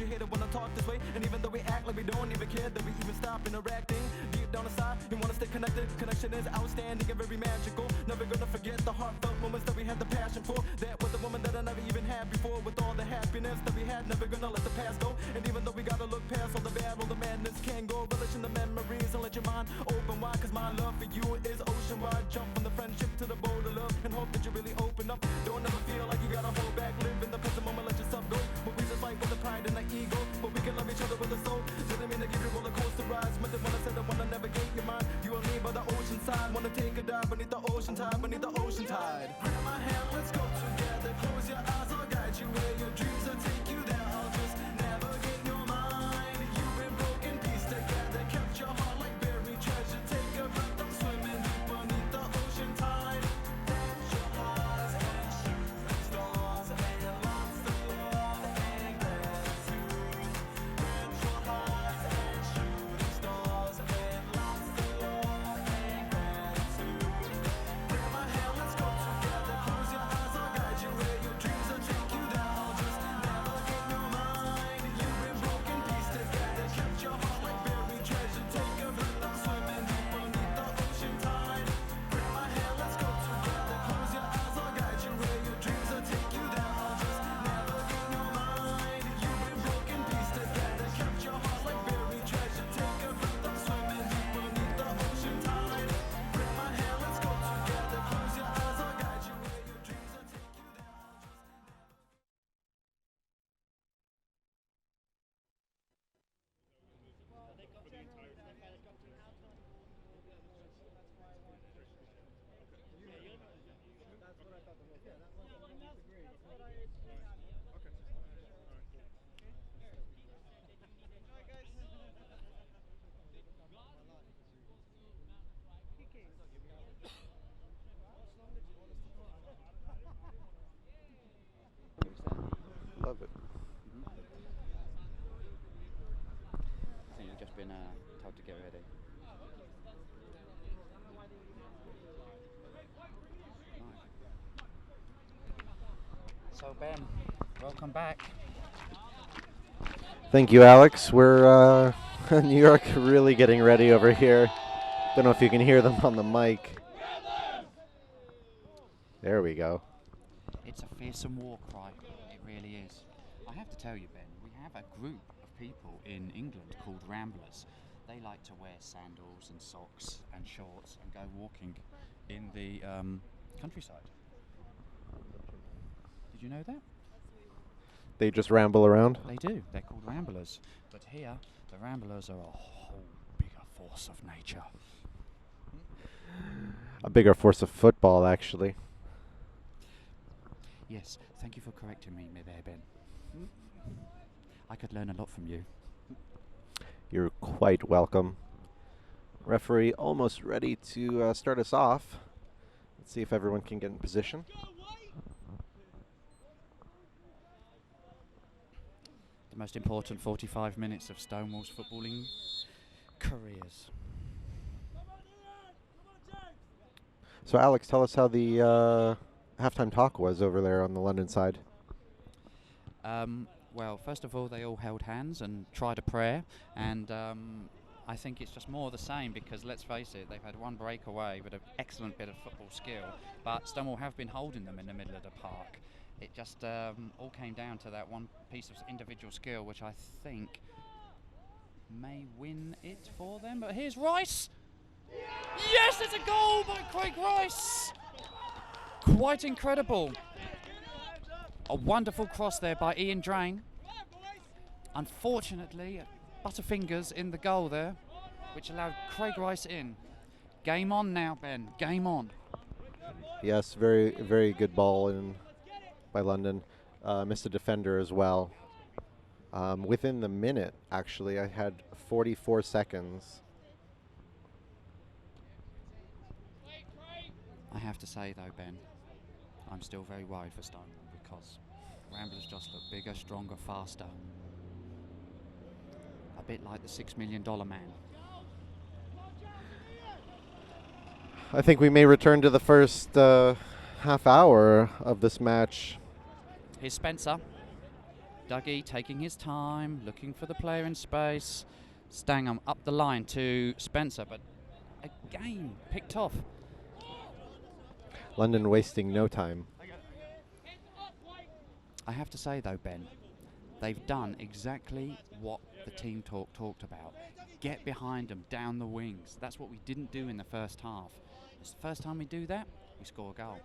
hate it when I talk this way. And even though we act like we don't even care, that we even stop interacting. Deep down inside, we wanna stay connected. Connection is outstanding and very magical. Never gonna forget the heartfelt moments that we had the passion for. That was the woman that I never even had before. With all the happiness that we had, never gonna let the past go. And even though we gotta look past all the bad, all the madness can go. Relish in the memories and let your mind open wide. Cause my love for you is ocean wide. Jump from the friendship to the boat of love. And hope that you really open up. Don't ever feel like you gotta hold back. Live in the present moment, let yourself go. But we just fight with the pride and the ego. But we can love each other with a soul. Didn't mean to give you roller coaster rides. Meant it when I said I wanna navigate your mind. You and me by the ocean side. Wanna take a dive beneath the ocean tide, beneath the ocean tide. Grab my hand, let's go together. Close your eyes, I'll guide you where your dreams will take you there. I'll just navigate your mind. You've been broken, piece together. Kept your heart like buried treasure. Take a breath, I'm swimming deep beneath the ocean tide. Dance your eyes and shoot stars and lots of love and gratitude. Dance your eyes and shooting stars and lots of love and gratitude. Grab my hand, let's go together. Close your eyes, I'll guide you where your dreams will take you there. I'll just navigate your mind. You've been broken, piece together. Kept your heart like buried treasure. Take a breath, I'm swimming deep beneath the ocean tide. Grab my hand, let's go together. Close your eyes, I'll guide you where your dreams will take you there. I'll just navigate your mind. You've been broken, piece together. Kept your heart like buried treasure. Take a breath, I'm swimming deep beneath the ocean tide. Grab my hand, let's go together. Close your eyes, I'll guide you where your dreams will take you there. Love it. So you've just been told to get ready. Right. So Ben, welcome back. Thank you, Alex. We're New York really getting ready over here. Don't know if you can hear them on the mic. There we go. It's a fearsome war cry. It really is. I have to tell you, Ben, we have a group of people in England called Ramblers. They like to wear sandals and socks and shorts and go walking in the countryside. Did you know that? They just ramble around. They do. They're called Ramblers. But here, the Ramblers are a whole bigger force of nature. A bigger force of football, actually. Yes, thank you for correcting me there, Ben. I could learn a lot from you. You're quite welcome. Referee almost ready to start us off. Let's see if everyone can get in position. The most important 45 minutes of Stonewall's footballing careers. So, Alex, tell us how the halftime talk was over there on the London side. Well, first of all, they all held hands and tried a prayer, and I think it's just more the same because, let's face it, they've had one breakaway with an excellent bit of football skill, but Stonewall have been holding them in the middle of the park. It just all came down to that one piece of individual skill, which I think may win it for them. But here's Rice! Yes, it's a goal by Craig Rice! Quite incredible. A wonderful cross there by Ian Drain. Unfortunately, Butterfingers in the goal there, which allowed Craig Rice in. Game on now, Ben. Game on. Yes, very, very good ball in by London. Missed a defender as well. Within the minute, actually, I had 44 seconds. I have to say, though, Ben, I'm still very worried for Stonewall because Ramblers just look bigger, stronger, faster. A bit like the $6 million man. I think we may return to the first half hour of this match. Here's Spencer. Dougie taking his time, looking for the player in space. Stangham up the line to Spencer, but again picked off. London wasting no time. I have to say though, Ben, they've done exactly what the team talked about. Get behind them, down the wings. That's what we didn't do in the first half. It's the first time we do that, we score a goal.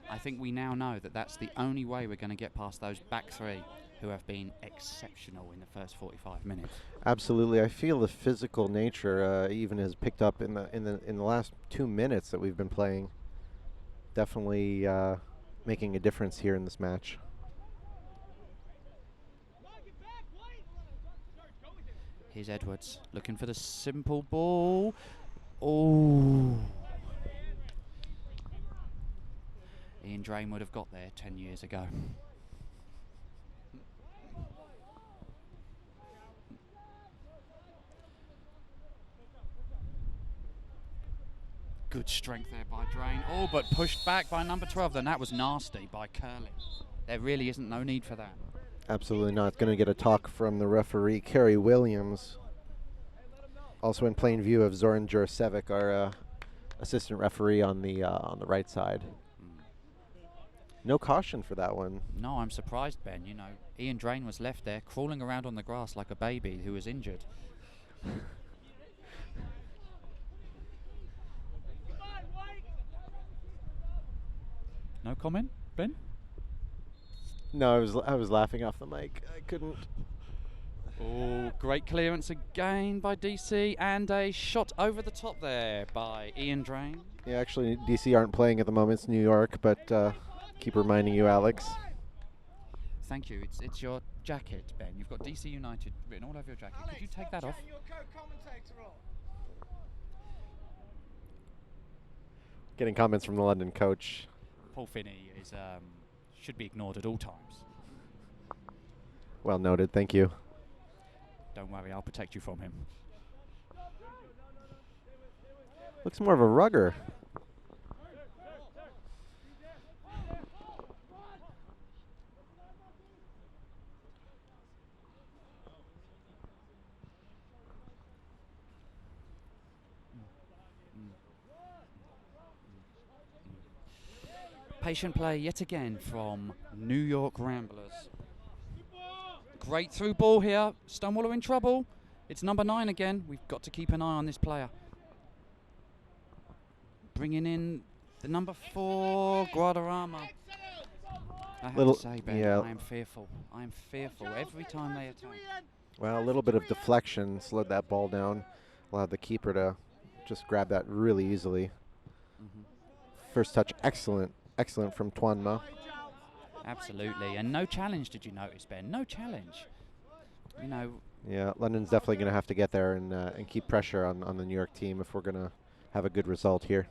I think we now know that that's the only way we're going to get past those back three, who have been exceptional in the first 45 minutes. Absolutely, I feel the physical nature even has picked up in the last 2 minutes that we've been playing. Definitely making a difference here in this match. Here's Edwards looking for the simple ball. Oh. Ian Drain would have got there 10 years ago. Good strength there by Drain. Oh, but pushed back by number 12. Then that was nasty by Curlin. There really isn't no need for that. Absolutely not. Going to get a talk from the referee, Kerry Williams. Also in plain view of Zoran Jurasevic, our assistant referee on the right side. No caution for that one. No, I'm surprised, Ben. You know, Ian Drain was left there crawling around on the grass like a baby who was injured. No comment, Ben? No, I was laughing off the mic. I couldn't. Oh, great clearance again by DC, and a shot over the top there by Ian Drain. Yeah, actually, DC aren't playing at the moment. It's New York, but keep reminding you, Alex. Thank you. It's your jacket, Ben. You've got DC United written all over your jacket. Could you take that off? Getting comments from the London coach. Paul Finney is should be ignored at all times. Well noted. Thank you. Don't worry, I'll protect you from him. Looks more of a rugger. Patient play yet again from New York Ramblers. Great through ball here. Stonewall are in trouble. It's number 9 again. We've got to keep an eye on this player. Bringing in the number 4, Guadarrama. I have to say, Ben, yeah. I am fearful. I am fearful every time they attack. Well, a little bit of deflection slowed that ball down. Allowed the keeper to just grab that really easily. First touch, excellent from Twanma. Absolutely, and no challenge. Did you notice, Ben? No challenge. You know. Yeah, London's definitely going to have to get there and keep pressure on the New York team if we're going to have a good result here.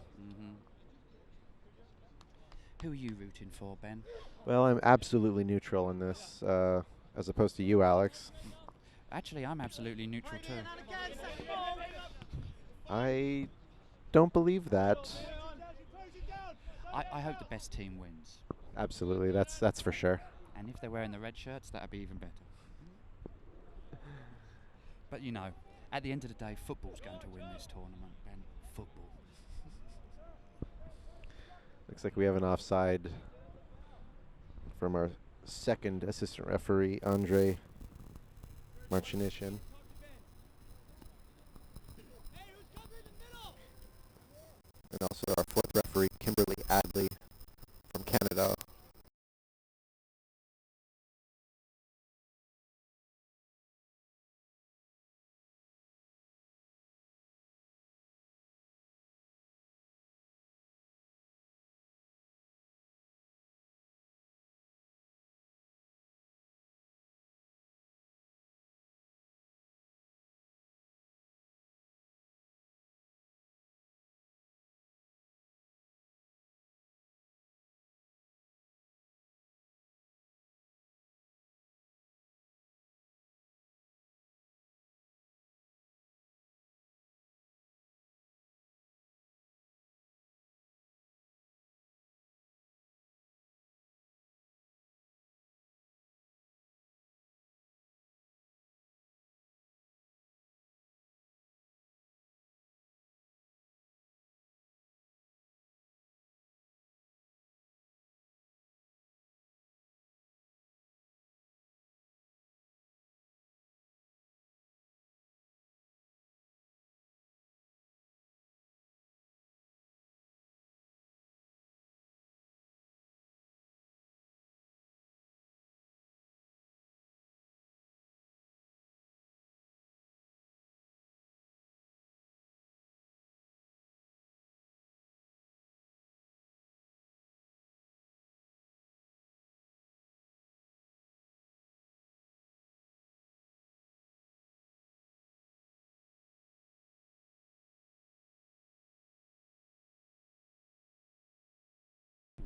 Who are you rooting for, Ben? Well, I'm absolutely neutral in this, as opposed to you, Alex. Actually, I'm absolutely neutral too. I don't believe that. I hope the best team wins. Absolutely, that's for sure. And if they're wearing the red shirts, that'd be even better. But you know, at the end of the day, football's going to win this tournament, Ben. Football. Looks like we have an offside from our second assistant referee, Andre Marchinishin. And also our fourth referee, Kimberly Adley from Canada.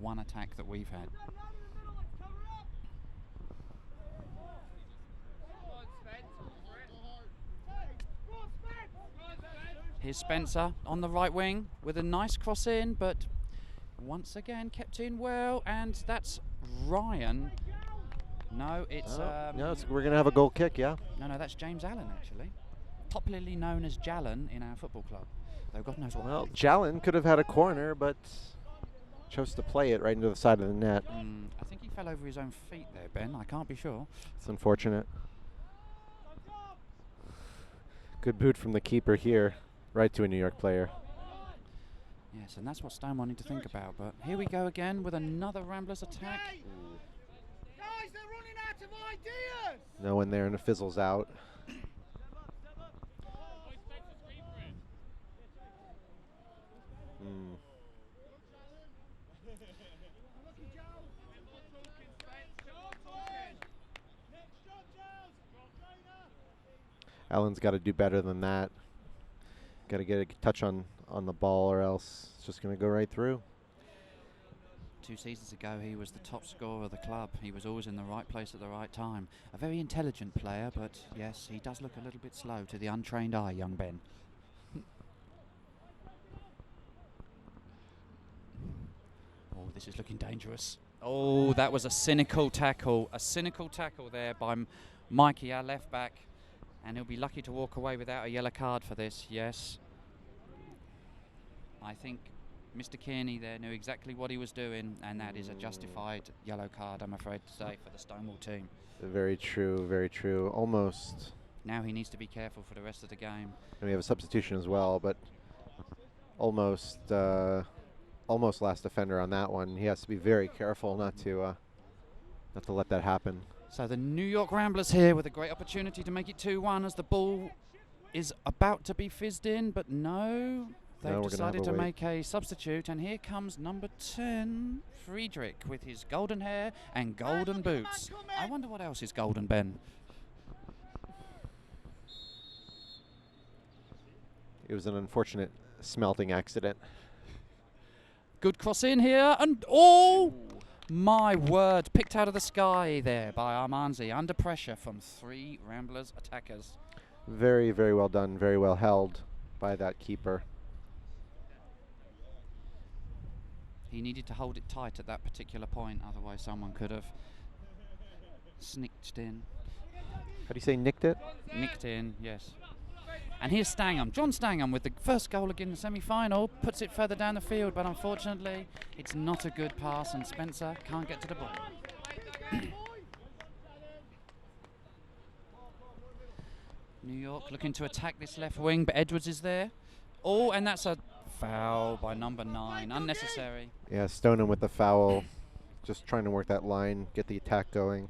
one attack that we've had. Here's Spencer on the right wing with a nice cross in, but once again kept in well, and that's Ryan. No, it's we're going to have a goal kick, yeah. no, that's James Allen actually, popularly known as Jallen in our football club. Though God knows what. Well, Jallen could have had a corner, but chose to play it right into the side of the net. I think he fell over his own feet there, Ben. I can't be sure. It's unfortunate. Good boot from the keeper here, right to a New York player. Yes, and that's what Stonewall need to think about. But here we go again with another Ramblers attack. Guys, they're running out of ideas. No one there, and it fizzles out. Allen's got to do better than that. Got to get a touch on the ball, or else it's just going to go right through. 2 seasons ago, he was the top scorer of the club. He was always in the right place at the right time. A very intelligent player, but yes, he does look a little bit slow to the untrained eye, young Ben. Oh, this is looking dangerous. Oh, that was a cynical tackle. A cynical tackle there by Mikey, our left back. And he'll be lucky to walk away without a yellow card for this, yes. I think Mr. Kearney there knew exactly what he was doing, and that is a justified yellow card, I'm afraid to say, for the Stonewall team. Very true, very true. Almost. Now he needs to be careful for the rest of the game. And we have a substitution as well, but almost last defender on that one. He has to be very careful not to let that happen. So the New York Ramblers here with a great opportunity to make it 2-1 as the ball is about to be fizzed in, but no, they've decided to make a substitute, and here comes number 10, Friedrich, with his golden hair and golden boots. I wonder what else is golden, Ben. It was an unfortunate smelting accident. Good cross in here, and oh! My word, picked out of the sky there by Armanzi, under pressure from 3 Ramblers attackers. Very, very well done, very well held by that keeper. He needed to hold it tight at that particular point, otherwise someone could have sneaked in. How do you say nicked it? Nicked in, yes. And here's Stangham, John Stangham with the first goal again in the semi-final, puts it further down the field, but unfortunately it's not a good pass and Spencer can't get to the ball. New York looking to attack this left wing, but Edwards is there. Oh, and that's a foul by number 9, unnecessary. Yeah, Stoneham with the foul, just trying to work that line, get the attack going.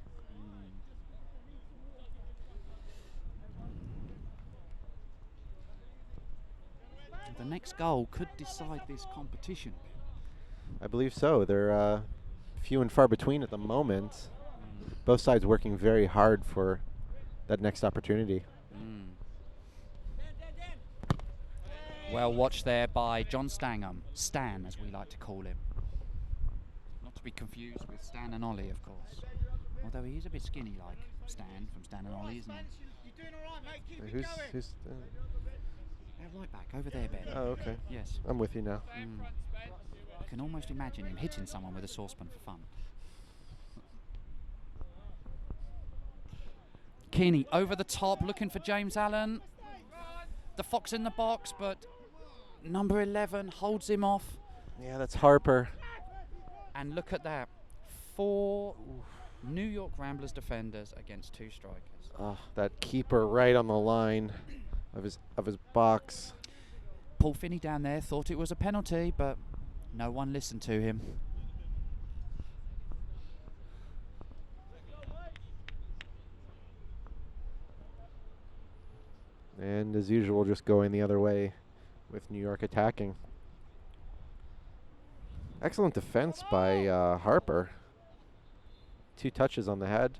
The next goal could decide this competition. I believe so. They're few and far between at the moment. Both sides working very hard for that next opportunity. Well watched there by John Stangham, Stan as we like to call him. Not to be confused with Stan and Ollie, of course. Although he is a bit skinny like Stan from Stan and Ollie, isn't he? You're doing all right, mate. Keep it Who's Right back, over there, Ben. oh, okay. Yes. I'm with you now. I can almost imagine him hitting someone with a saucepan for fun. Kearney over the top, looking for James Allen. The fox in the box, but number 11 holds him off. Yeah, that's Harper. And look at that. 4 New York Ramblers defenders against 2 strikers. Oh, that keeper right on the line of his box. Paul Finney down there thought it was a penalty, but no one listened to him. And as usual, just going the other way with New York attacking. Excellent defense by Harper. 2 touches on the head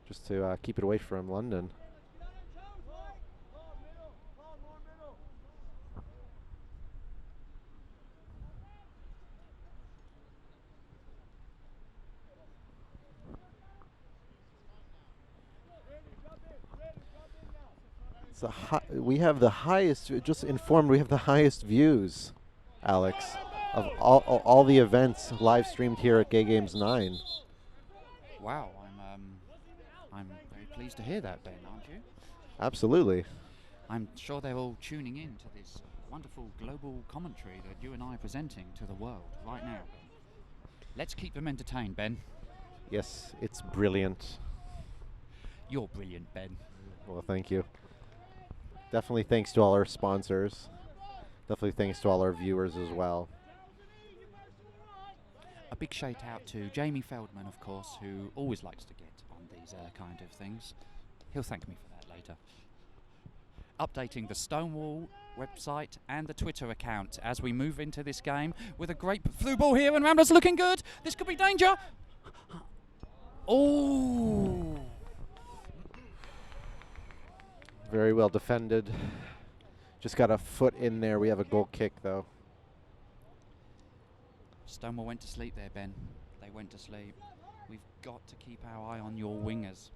just to keep it away from London. we have the highest. Just informed, we have the highest views, Alex, of all the events live streamed here at Gay Games 9. Wow, I'm very pleased to hear that, Ben, aren't you? Absolutely. I'm sure they're all tuning in to this wonderful global commentary that you and I are presenting to the world right now. Let's keep them entertained, Ben. Yes, it's brilliant. You're brilliant, Ben. Well, thank you. Definitely thanks to all our sponsors. Definitely thanks to all our viewers as well. A big shout out to Jamie Feldman, of course, who always likes to get on these kind of things. He'll thank me for that later. Updating the Stonewall website and the Twitter account as we move into this game with a great through ball here, and Ramblers looking good. This could be danger. Oh! Very well defended. Just got a foot in there. We have a goal kick, though. Stonewall went to sleep there, Ben. They went to sleep. We've got to keep our eye on your wingers.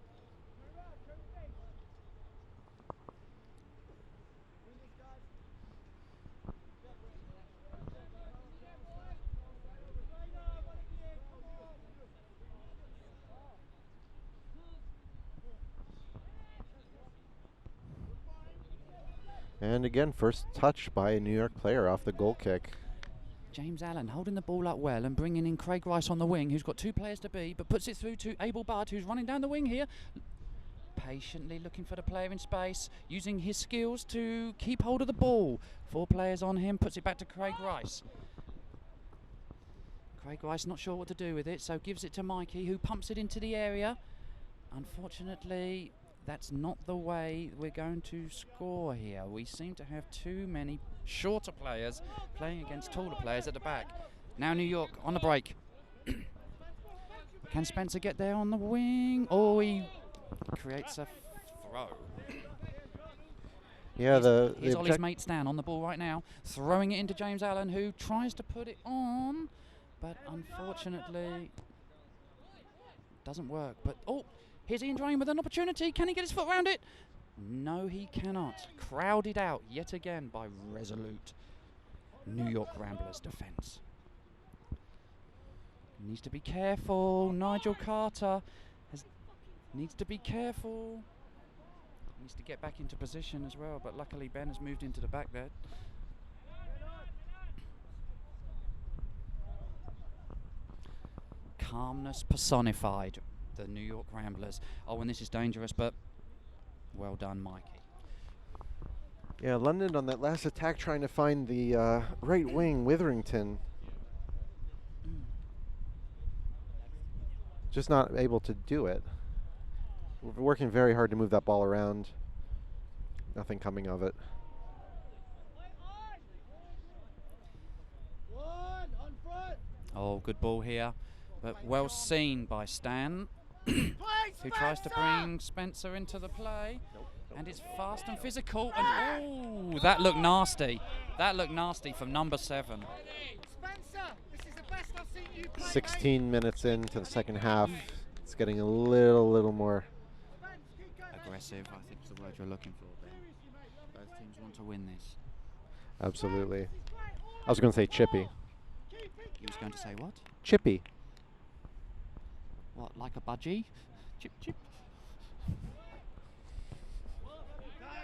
And again, first touch by a New York player off the goal kick. James Allen holding the ball up well and bringing in Craig Rice on the wing, who's got two players to beat, but puts it through to Abel Budd, who's running down the wing here, patiently looking for the player in space, using his skills to keep hold of the ball. 4 players on him, puts it back to Craig Rice. Craig Rice not sure what to do with it, so gives it to Mikey, who pumps it into the area. Unfortunately, that's not the way we're going to score here. We seem to have too many shorter players playing against taller players at the back. Now New York on the break. Can Spencer get there on the wing? Oh, he creates a throw. Yeah, here's Ollie's mate Stan on the ball right now, throwing it into James Allen, who tries to put it on, but unfortunately doesn't work. But oh, here's Ian Drain with an opportunity. Can he get his foot around it? No, he cannot. Crowded out yet again by resolute New York Ramblers defence. Needs to be careful. Nigel Carter needs to be careful. Needs to get back into position as well, but luckily Ben has moved into the back there. Calmness personified. The New York Ramblers. Oh, and this is dangerous, but well done, Mikey. Yeah, London on that last attack trying to find the right wing, Witherington. Just not able to do it. We're working very hard to move that ball around. Nothing coming of it. Oh, good ball here, but well seen by Stan. Who tries to bring Spencer into the play, and it's fast and physical, and oh, that looked nasty. That looked nasty from number 7. Spencer, this is the best I've seen you play. 16 minutes into the second half. It's getting a little more Aggressive, I think is the word you're looking for, Ben. Both teams want to win this. Absolutely. I was going to say chippy. You was going to say what? Chippy. What, like a budgie? Chip, chip.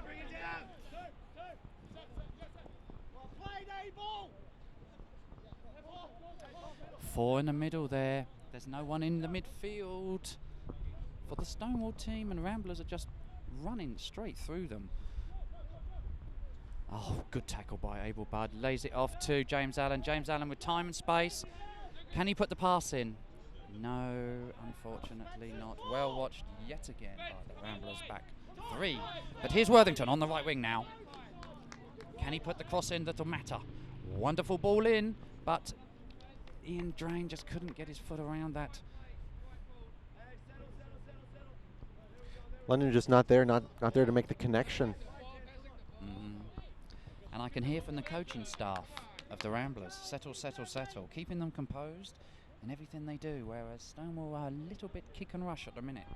Bring it down. 4 in the middle there. There's no one in the midfield for the Stonewall team, and Ramblers are just running straight through them. Oh, good tackle by Abel Budd. Lays it off to James Allen. James Allen with time and space. Can he put the pass in? No, unfortunately not. Well watched yet again by the Ramblers, back 3. But here's Worthington on the right wing now. Can he put the cross in? That'll matter. Wonderful ball in, but Ian Drain just couldn't get his foot around that. London just not there to make the connection. And I can hear from the coaching staff of the Ramblers, settle, settle, settle, keeping them composed in everything they do, whereas Stonewall are a little bit kick and rush at the minute.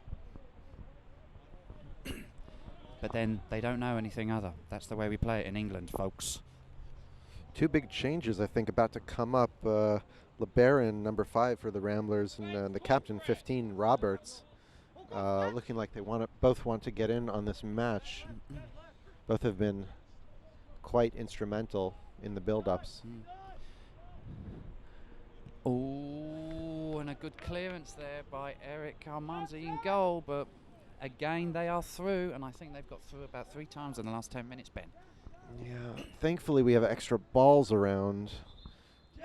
but then they don't know anything other. That's the way we play it in England, folks. 2 big changes, I think, about to come up. LeBaron, number 5 for the Ramblers, and the captain, 15, Roberts, looking like they both want to get in on this match. Both have been quite instrumental in the build-ups. Oh, and a good clearance there by Eric Almanzi in goal, but again they are through, and I think they've got through about 3 times in the last 10 minutes, Ben. Yeah, thankfully we have extra balls around.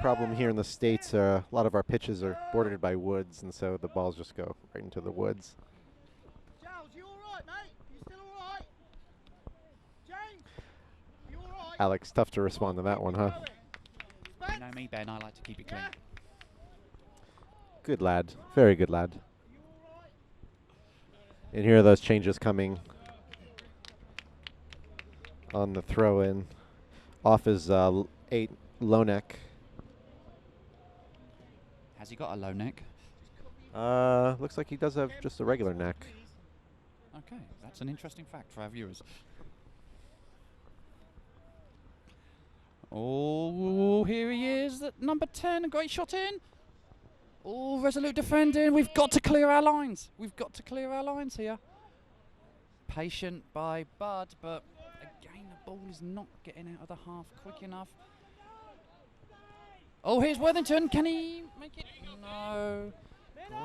Problem here in the States, a lot of our pitches are bordered by woods, and so the balls just go right into the woods. Giles, you alright, mate? You still alright? James, you alright? Alex, tough to respond to that one, huh? You know me, Ben, I like to keep it clean. Good lad, very good lad. And here are those changes coming on the throw-in. Off is 8, Lonek. Has he got a low neck? Looks like he does have just a regular neck. Okay, that's an interesting fact for our viewers. Oh, here he is, at number 10, a great shot in. Oh, resolute defending. We've got to clear our lines. We've got to clear our lines here. Patient by Bud, but again, the ball is not getting out of the half quick enough. Oh, here's Worthington. Can he make it? No.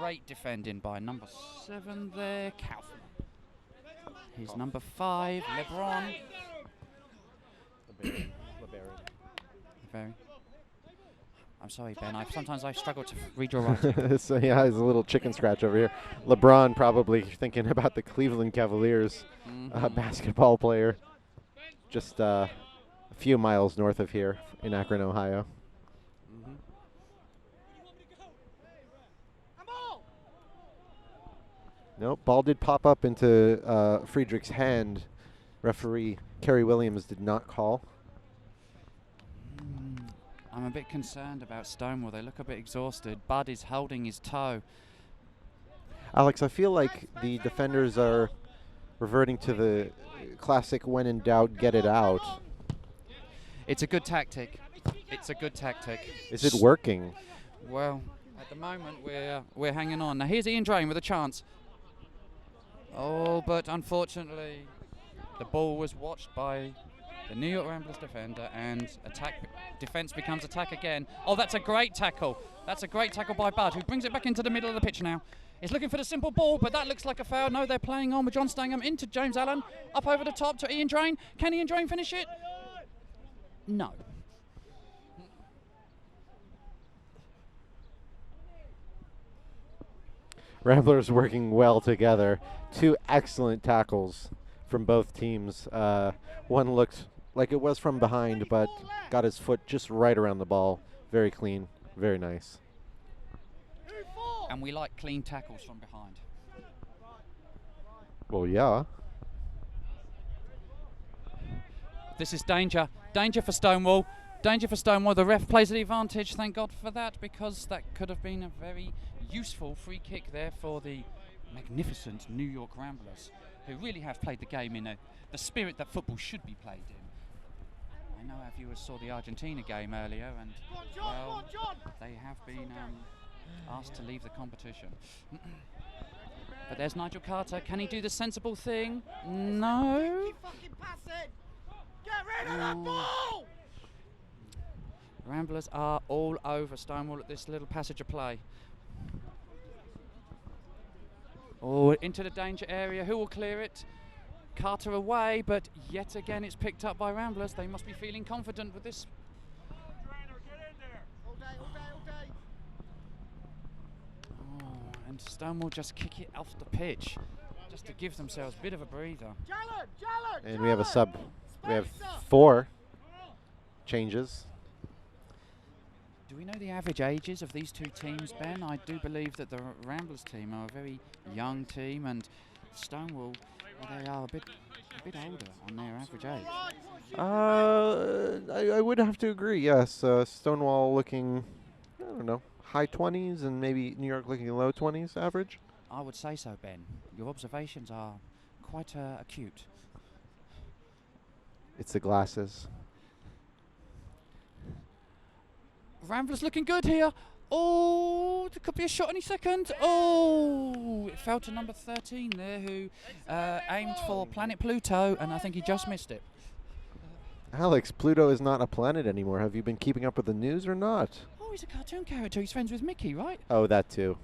Great defending by number 7 there, Kaufman. Here's number 5, LeBron. Very. I'm sorry, Ben. Sometimes I struggle to read your writing. So yeah, he's a little chicken scratch over here. LeBron probably thinking about the Cleveland Cavaliers basketball player, just a few miles north of here in Akron, Ohio. Nope, ball did pop up into Friedrich's hand. Referee Kerry Williams did not call. I'm a bit concerned about Stonewall. They look a bit exhausted. Bud is holding his toe. Alex, I feel like the defenders are reverting to the classic when in doubt, get it out. It's a good tactic. It's a good tactic. Is it working? Well, at the moment we're hanging on. Now here's Ian Drain with a chance. Oh, but unfortunately the ball was watched by the New York Ramblers defender, and defense becomes attack again. Oh, that's a great tackle. That's a great tackle by Bud, who brings it back into the middle of the pitch now. He's looking for the simple ball, but that looks like a foul. No, they're playing on with John Stangham into James Allen. Up over the top to Ian Drain. Can Ian Drain finish it? No. Ramblers working well together. 2 excellent tackles from both teams. One looked like it was from behind, but got his foot just right around the ball. Very clean, very nice. And we like clean tackles from behind. Well, yeah. This is danger. Danger for Stonewall. Danger for Stonewall. The ref plays the advantage. Thank God for that, because that could have been a very useful free kick there for the magnificent New York Ramblers, who really have played the game in the spirit that football should be played in. I know our viewers saw the Argentina game earlier, and well, they have been asked to leave the competition. But there's Nigel Carter. Can he do the sensible thing? No. Get rid of that ball! Ramblers are all over Stonewall at this little passage of play. Oh, into the danger area. Who will clear it? Carter away, but yet again it's picked up by Ramblers. They must be feeling confident with this. Oh, and Stonewall just kick it off the pitch, just to give themselves a bit of a breather. And we have a sub. We have 4 changes. Do we know the average ages of these 2 teams, Ben? I do believe that the Ramblers team are a very young team, and Stonewall, well, they are a bit older on their average age. I would have to agree, yes. Stonewall looking, I don't know, high 20s, and maybe New York looking low 20s average. I would say so, Ben. Your observations are quite acute. It's the glasses. Ramblers looking good here. Oh, there could be a shot any second. Oh, it fell to number 13 there, who aimed for planet Pluto, and I think he just missed it. Alex, Pluto is not a planet anymore. Have you been keeping up with the news or not? Oh, he's a cartoon character. He's friends with Mickey, right? Oh, that too.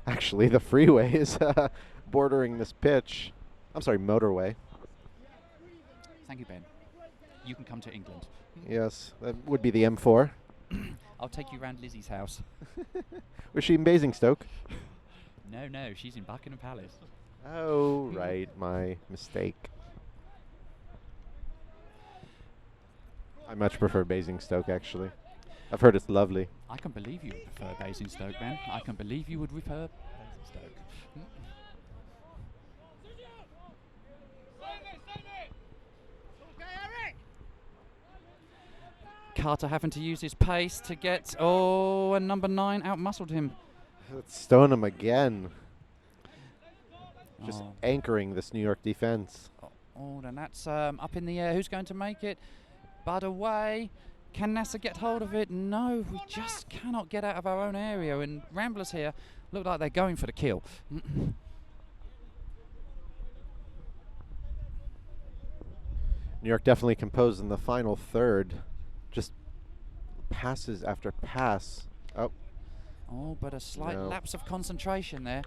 Actually, the freeway is bordering this pitch. I'm sorry, motorway. Thank you, Ben. You can come to England. Yes, that would be the M4. I'll take you round Lizzie's house. Was she in Basingstoke? No, she's in Buckingham Palace. Oh, right, my mistake. I much prefer Basingstoke, actually. I've heard it's lovely. I can believe you would prefer Basingstoke, Ben. I can believe you would prefer Basingstoke. Carter having to use his pace to get, and number 9 out-muscled him. Let's stone him again. Just Oh. anchoring this New York defense. Oh, then that's up in the air. Who's going to make it? Bud away. Can NASA get hold of it? No, we just cannot get out of our own area. And Ramblers here look like they're going for the kill. New York definitely composed in the final third. Just passes after pass. Oh, but a slight No. lapse of concentration there.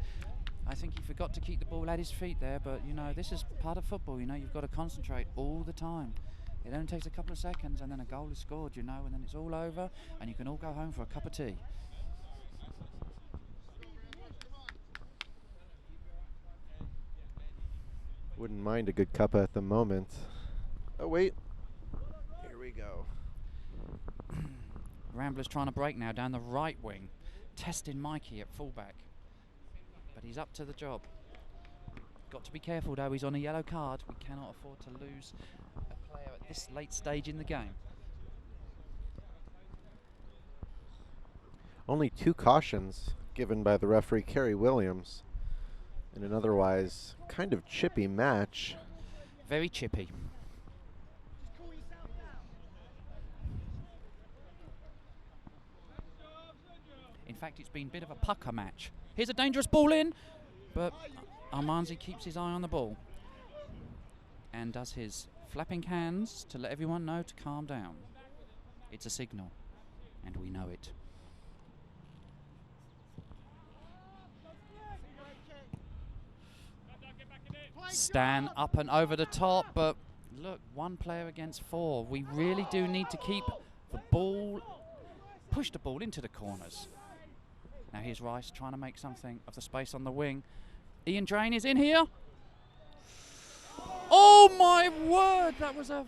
I think he forgot to keep the ball at his feet there, but, this is part of football, you've got to concentrate all the time. It only takes a couple of seconds and then a goal is scored, and then it's all over and you can all go home for a cup of tea. Wouldn't mind a good cuppa at the moment. Oh, wait. Here we go. Ramblers trying to break now down the right wing, testing Mikey at fullback. But he's up to the job. Got to be careful though, he's on a yellow card. We cannot afford to lose a player at this late stage in the game. Only 2 cautions given by the referee, Kerry Williams, in an otherwise kind of chippy match. Very chippy. In fact, it's been a bit of a pucker match. Here's a dangerous ball in, but Armanzi keeps his eye on the ball and does his flapping hands to let everyone know to calm down. It's a signal, and we know it. Stan up and over the top, but look, 1 player against 4. We really do need to keep the ball, push the ball into the corners. Now here's Rice trying to make something of the space on the wing. Ian Drain is in here. Oh my word, that was a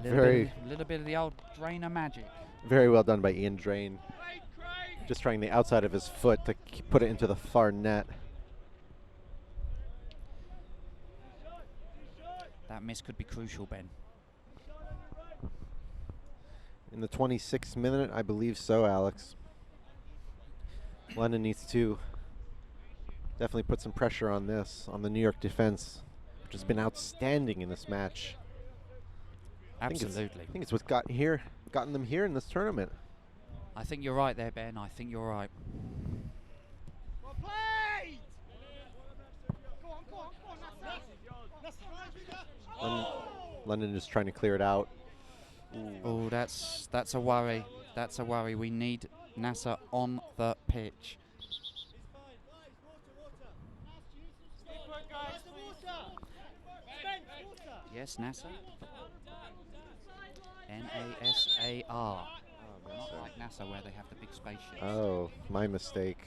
little bit of the old Drainer magic. Very well done by Ian Drain. Just trying the outside of his foot to put it into the far net. That miss could be crucial, Ben. In the 26th minute, I believe so, Alex. London needs to definitely put some pressure on the New York defense, which has been outstanding in this match. Absolutely. I think it's what's gotten them here in this tournament. I think you're right there, Ben. I think you're right. Well played! Go on, that's London is trying to clear it out. Oh, that's a worry. That's a worry. We need NASA on the pitch. Yes, NASA. N-A-S-A-R. Not like NASA where they have the big spaceships. Oh, my mistake.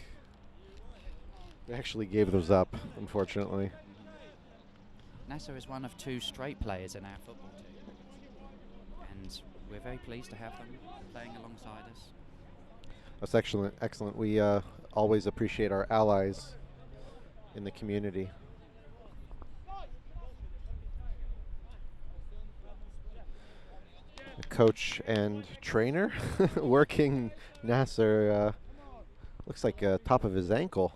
We actually gave those up, unfortunately. NASA is one of 2 straight players in our football team. And we're very pleased to have them playing alongside us. That's excellent. We always appreciate our allies in the community. The coach and trainer working Nasser looks like top of his ankle.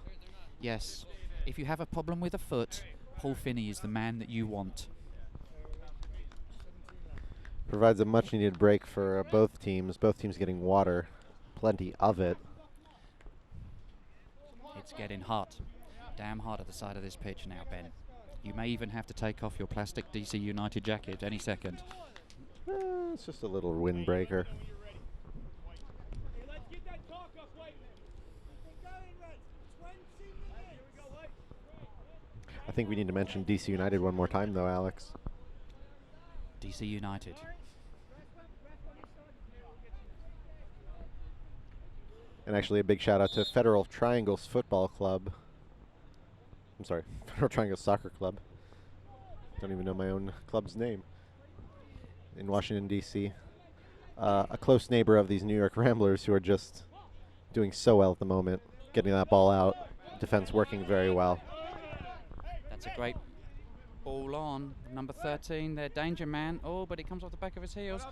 Yes, if you have a problem with a foot, Paul Finney is the man that you want. Provides a much-needed break for both teams. Both teams getting water, plenty of it. It's getting hot. Damn hot at the side of this pitch now, Ben. You may even have to take off your plastic DC United jacket any second. It's just a little windbreaker. Hey, let's get that talk up, wait. Keep going, Reds. 20 minutes. Here we go, wait. I think we need to mention DC United one more time, though, Alex. DC United. And actually, a big shout out to Federal Triangles Football Club. I'm sorry, Federal Triangles Soccer Club. Don't even know my own club's name. In Washington, D.C. A close neighbor of these New York Ramblers who are just doing so well at the moment. Getting that ball out. Defense working very well. That's a great ball on. Number 13, their danger man. Oh, but it comes off the back of his heels.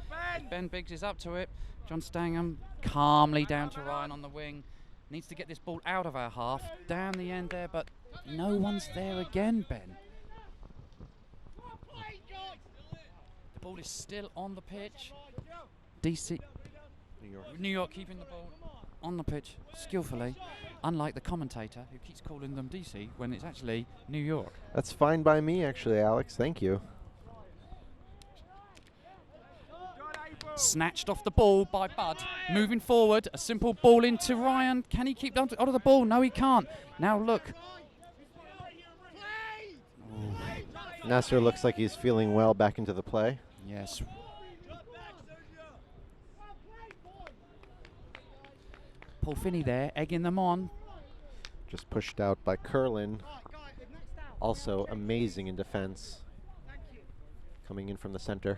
Ben Biggs is up to it. John Stangham calmly down to Ryan on the wing. Needs to get this ball out of our half. Down the end there, but no one's there again, Ben. The ball is still on the pitch. DC New York keeping the ball on the pitch skillfully, unlike the commentator who keeps calling them DC when it's actually New York. That's fine by me, actually, Alex. Thank you. Snatched off the ball by Bud. Moving forward, a simple ball into Ryan. Can he keep out of the ball? No, he can't. Now look. Nasser looks like he's feeling well back into the play. Yes. Paul Finney there, egging them on. Just pushed out by Curlin. Also amazing in defense. Coming in from the center.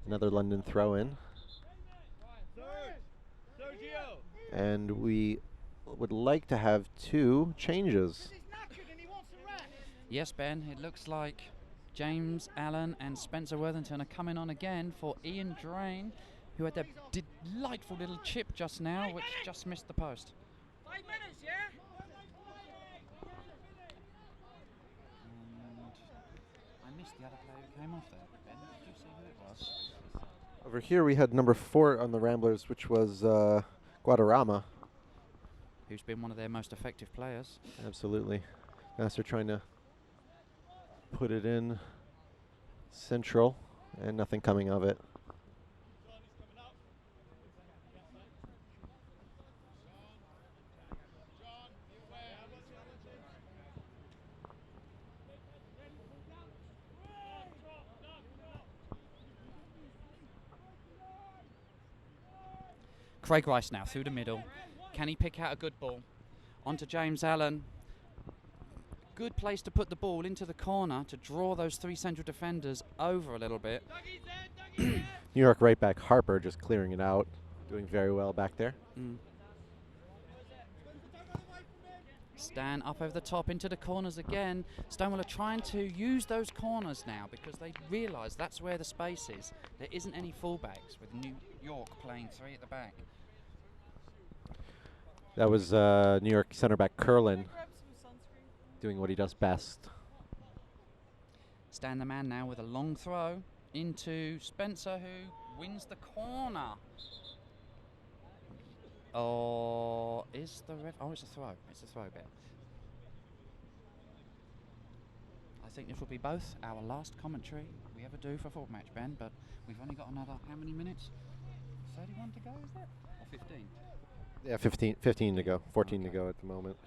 Another London throw-in. And we would like to have 2 changes. Yes, Ben, it looks like James Allen and Spencer Worthington are coming on again for Ian Drain, who had that delightful little chip just now, which just missed the post. 5 minutes, yeah? And I missed the other player who came off there. Ben, did you see who it was? Over here we had number 4 on the Ramblers, which was Guadarrama. Who's been one of their most effective players. Absolutely. Nasser trying to put it in central, and nothing coming of it. Craig Rice now through the middle. Can he pick out a good ball? Onto James Allen. Good place to put the ball into the corner to draw those 3 central defenders over a little bit. New York right back Harper just clearing it out. Doing very well back there. Stan up over the top into the corners again. Stonewall are trying to use those corners now because they realise that's where the space is. There isn't any fullbacks with New York playing 3 at the back. That was New York center back Curlin doing what he does best. Stan the man now with a long throw into Spencer, who wins the corner. Oh, is the ref? Oh, it's a throw. It's a throw bit. I think this will be both our last commentary we ever do for a football match, Ben, but we've only got another, how many minutes? 31 to go, is that? Or 15? Yeah, 15 to go. 14 to go at the moment.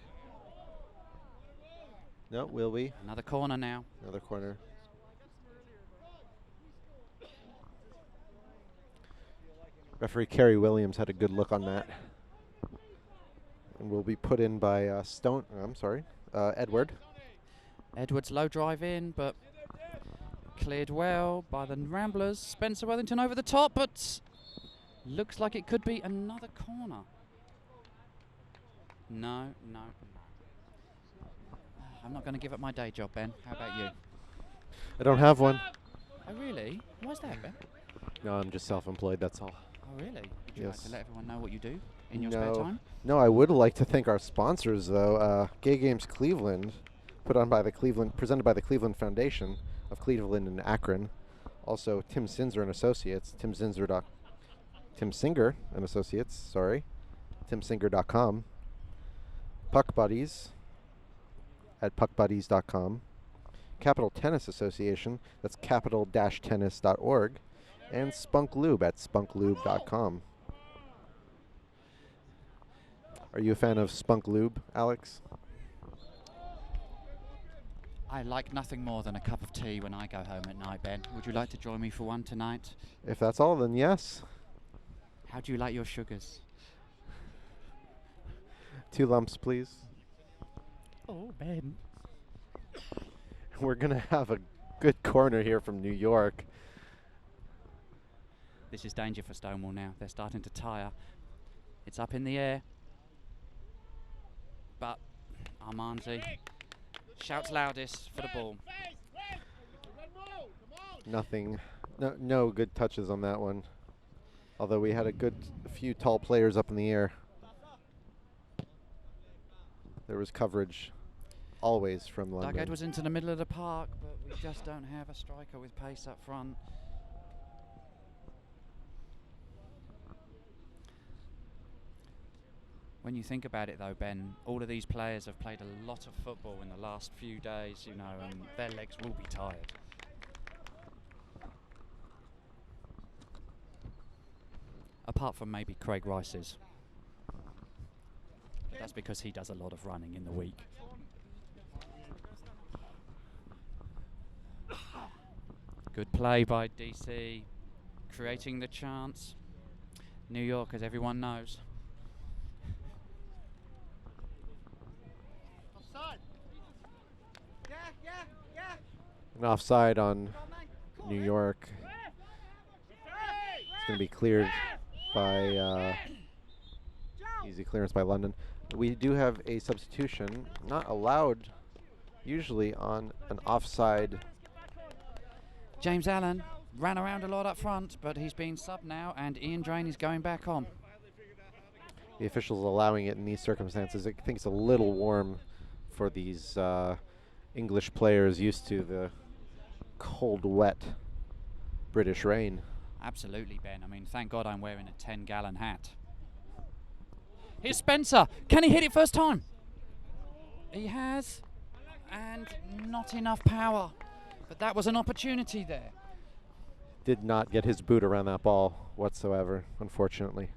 No, will we? Another corner now. Another corner. Referee Kerry Williams had a good look on that. And will be put in by Edward. Edwards low drive in, but cleared well by the Ramblers. Spencer Worthington over the top, but looks like it could be another corner. No. I'm not going to give up my day job, Ben. How about you? I don't have one. Oh, really? Why's that, Ben? No, I'm just self-employed, that's all. Oh, really? Would you like Yes. to let everyone know what you do? in your spare time? No, I would like to thank our sponsors, though. Gay Games Cleveland, presented by the Cleveland Foundation of Cleveland and Akron. Also, Tim Sinzer and Associates, Tim Singer and Associates, sorry, timsinger.com. Puck Buddies at puckbuddies.com. Capital Tennis Association, that's capital-tennis.org. And Spunk Lube at spunklube.com. Are you a fan of Spunk Lube, Alex? I like nothing more than a cup of tea when I go home at night, Ben. Would you like to join me for one tonight? If that's all, then yes. How do you like your sugars? 2 lumps, please. Oh, Ben. We're going to have a good corner here from New York. This is danger for Stonewall now. They're starting to tire. It's up in the air. But Armanzi shouts loudest for the ball. Nothing. No good touches on that one. Although we had a few tall players up in the air. There was coverage always from London. Doug Edwards into the middle of the park, but we just don't have a striker with pace up front. When you think about it, though, Ben, all of these players have played a lot of football in the last few days, you know, and their legs will be tired. Apart from maybe Craig Rice's. But that's because he does a lot of running in the week. Good play by DC, creating the chance. New York, as everyone knows. An offside on New York. It's going to be cleared by easy clearance by London. We do have a substitution, not allowed usually on an offside. James Allen ran around a lot up front, but he's been subbed now, and Ian Drain is going back on. The officials allowing it in these circumstances. I think it's a little warm for these English players used to the cold, wet British rain. Absolutely, Ben. I mean, thank God I'm wearing a 10-gallon hat. Here's Spencer. Can he hit it first time? He has, and not enough power. But that was an opportunity there. Did not get his boot around that ball whatsoever, unfortunately.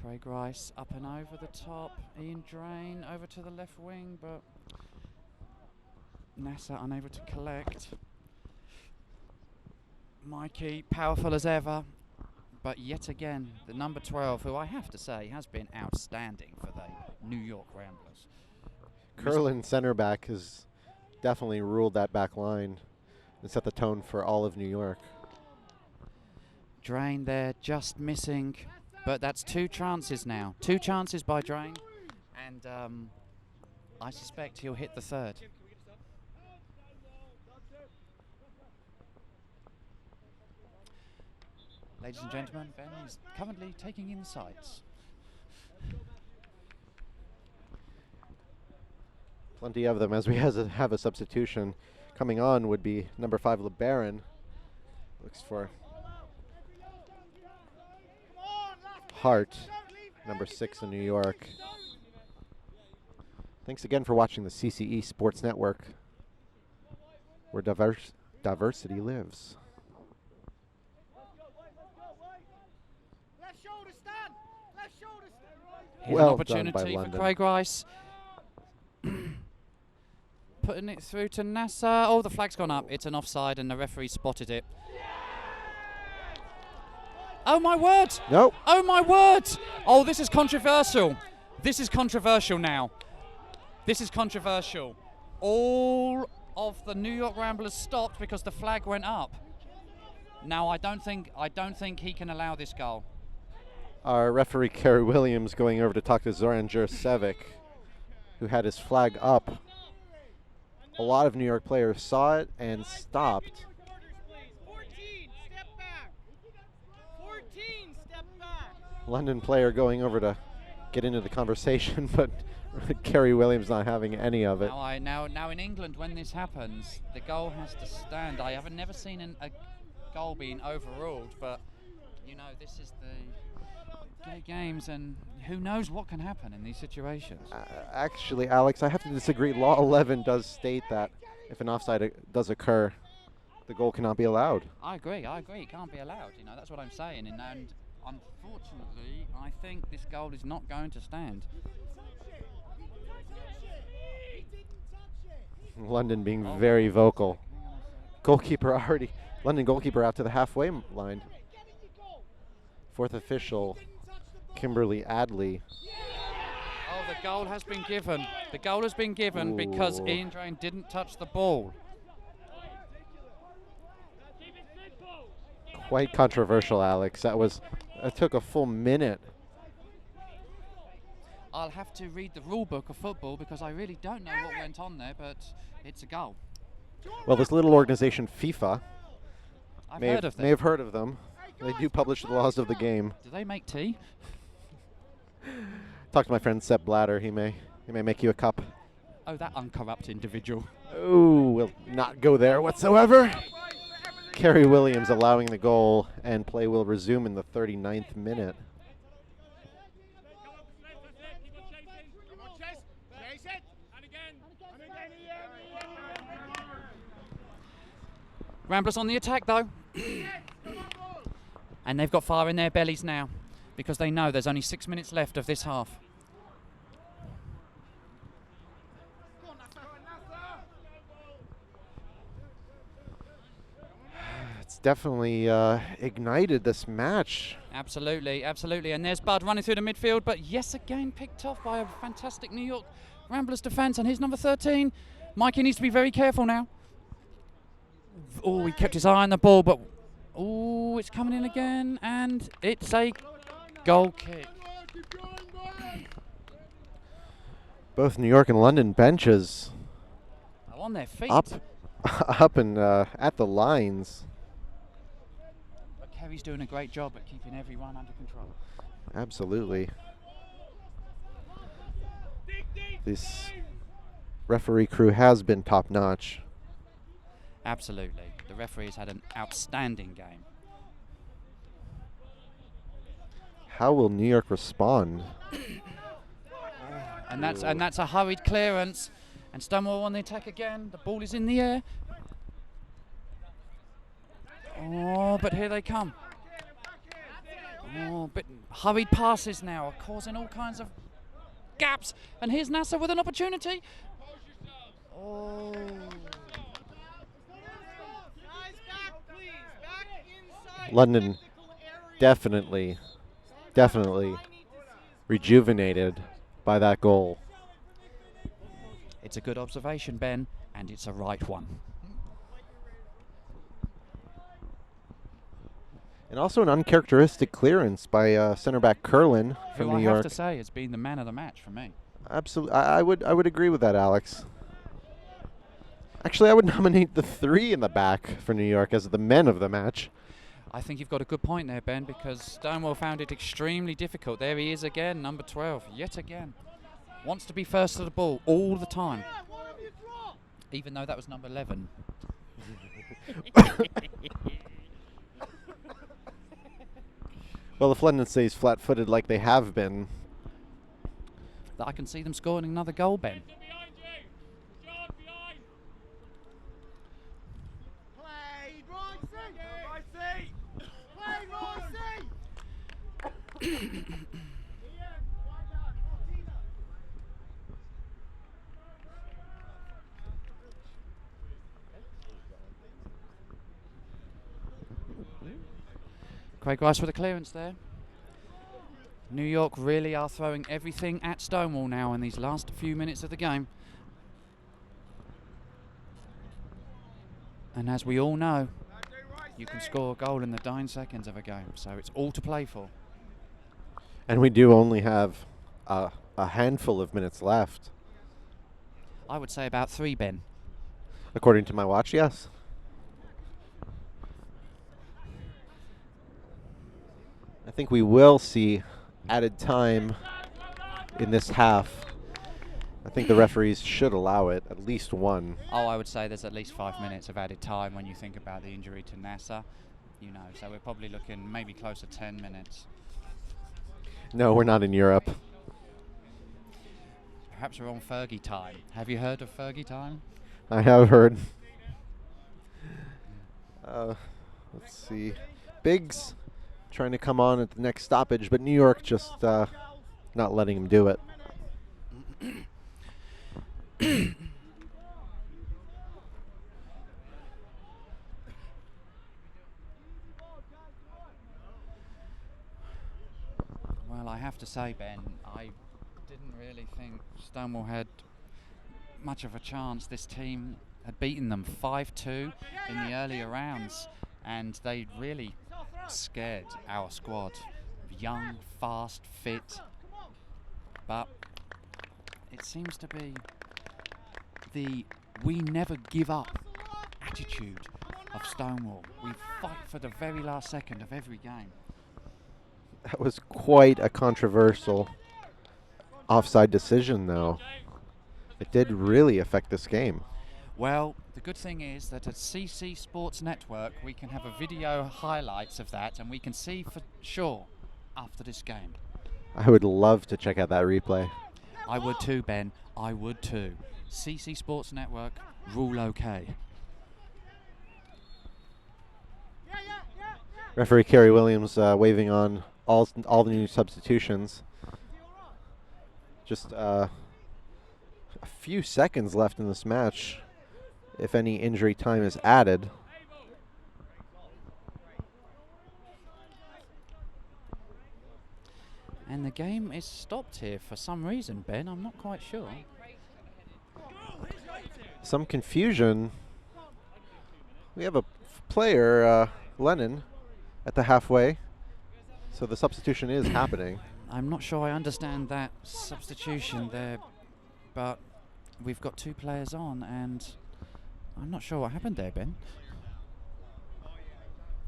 Craig Rice up and over the top. Ian Drain over to the left wing, but Nasser unable to collect. Mikey, powerful as ever, but yet again, the number 12, who I have to say has been outstanding for the New York Ramblers. Curlin, center back, has definitely ruled that back line and set the tone for all of New York. Drain there, just missing, but that's 2 chances now. 2 chances by Drain, and I suspect he'll hit the 3rd. Ladies and gentlemen, Ben is currently taking in the sights. Plenty of them. As we have a substitution coming on would be number 5, LeBaron. Looks for Hart, number 6 in New York. Thanks again for watching the CCE Sports Network, where diversity lives. Here's Well an opportunity done by for London. Craig Rice. Putting it through to Nasser. Oh, the flag's gone up. It's an offside, and the referee spotted it. Oh, my word! Nope. Oh, my word! Oh, this is controversial. This is controversial now. This is controversial. All of the New York Ramblers stopped because the flag went up. Now, I don't think he can allow this goal. Our referee, Kerry Williams, going over to talk to Zoran Jurcevic, who had his flag up. A lot of New York players saw it and stopped. 14, step back. 14, step back. London player going over to get into the conversation, but Kerry Williams not having any of it. Now in England, when this happens, the goal has to stand. I have never seen a goal being overruled, but you know, this is the gay games, and who knows what can happen in these situations. Actually, Alex, I have to disagree. Law 11 does state that if an offside does occur, the goal cannot be allowed. I agree. It can't be allowed. You know, that's what I'm saying. And unfortunately, I think this goal is not going to stand. London being very vocal. London goalkeeper out to the halfway line. Fourth official, Kimberly Adley. Oh, the goal has been given. The goal has been given because Ian Drain didn't touch the ball. Quite controversial, Alex. That took a full minute. I'll have to read the rule book of football because I really don't know what went on there, but it's a goal. Well, this little organization, FIFA, I've may heard of them. have heard of them. They do publish the laws of the game. Do they make tea? Talk to my friend Sepp Blatter. He may make you a cup. Oh, that uncorrupt individual. Oh, will not go there whatsoever. Kerry Williams allowing the goal, and play will resume in the 39th minute. Ramblers on the attack, though. And they've got fire in their bellies now because they know there's only 6 minutes left of this half. It's definitely ignited this match. Absolutely. And there's Bud running through the midfield, but yes, again picked off by a fantastic New York Ramblers defence, and here's number 13. Mikey needs to be very careful now. Oh, he kept his eye on the ball, but oh, it's coming in again, and it's a goal kick. Both New York and London benches On their feet. up and at the lines. But Kerry's doing a great job at keeping everyone under control. Absolutely. This referee crew has been top-notch. Absolutely. The referees had an outstanding game. How will New York respond? And that's a hurried clearance. And Stonewall on the attack again. The ball is in the air. Oh, but here they come. Oh, but hurried passes now are causing all kinds of gaps. And here's Nasser with an opportunity. Oh. London definitely rejuvenated by that goal. It's a good observation, Ben, and it's a right one. And also an uncharacteristic clearance by center back Curlin from Who New I York. have to say has been the man of the match for me. Absolutely, I would agree with that, Alex. Actually, I would nominate the three in the back for New York as the men of the match. I think you've got a good point there, Ben, because Stonewall found it extremely difficult. There he is again, number 12, yet again. Wants to be first to the ball all the time, even though that was number 11. Well, if London stays flat-footed like they have been, I can see them scoring another goal, Ben. Craig Rice with a clearance there. New York really are throwing everything at Stonewall now in these last few minutes of the game. And as we all know, you can score a goal in the dying seconds of a game, so it's all to play for. And we do only have a handful of minutes left. I would say about 3, Ben. According to my watch, yes. I think we will see added time in this half. I think the referees should allow it, at least one. Oh, I would say there's at least 5 minutes of added time when you think about the injury to NASA. You know, so we're probably looking maybe close to 10 minutes. No, we're not in Europe. Perhaps we're on Fergie time. Have you heard of Fergie time? I have heard. Let's see. Biggs trying to come on at the next stoppage, but New York just not letting him do it. Well, I have to say, Ben, I didn't really think Stonewall had much of a chance. This team had beaten them 5-2 in the earlier rounds, and they really scared our squad. Young, fast, fit, but it seems to be the we never give up attitude of Stonewall. We fight for the very last second of every game. That was quite a controversial offside decision, though. It did really affect this game. Well, the good thing is that at CC Sports Network we can have a video highlights of that, and we can see for sure after this game. I would love to check out that replay. I would too, Ben. I would too. CC Sports Network, rule okay. Referee Kerry Williams waving on all the new substitutions. Just a few seconds left in this match, if any injury time is added. And the game is stopped here for some reason, Ben. I'm not quite sure. Some confusion. We have a player, Lennon, at the halfway. So the substitution is happening. I'm not sure I understand that substitution there, but we've got 2 players on, and I'm not sure what happened there, Ben.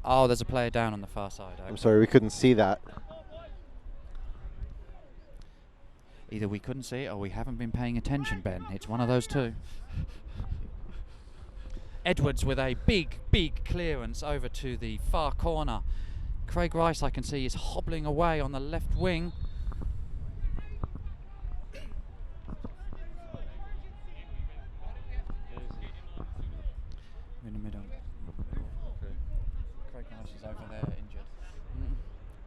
Oh, there's a player down on the far side. I'm sorry, we couldn't see that. Either we couldn't see it or we haven't been paying attention, Ben. It's one of those two. Edwards with a big clearance over to the far corner. Craig Rice, I can see, is hobbling away on the left wing. In the middle. Craig Rice is over there, injured.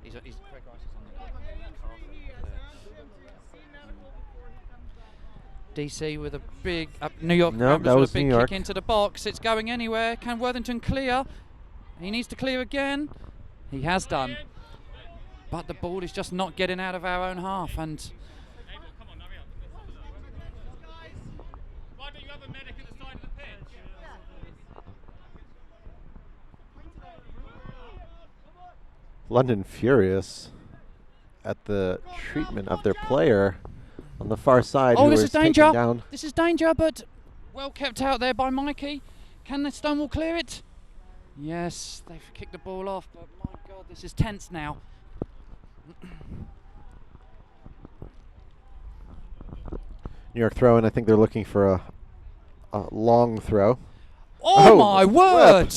Craig Rice is on the DC with a big New York Ramblers with a big kick into the box. It's going anywhere. Can Worthington clear? He needs to clear again. He has done. But the ball is just not getting out of our own half, and Why don't you have a medic at the side of the pitch? London furious at the treatment of their player on the far side. oh, who this was is taken danger. Down. This is danger, but well kept out there by Mikey. Can the Stonewall clear it? Yes, they've kicked the ball off, but my God, this is tense now. New York throw, and I think they're looking for a long throw. Oh my whip. word!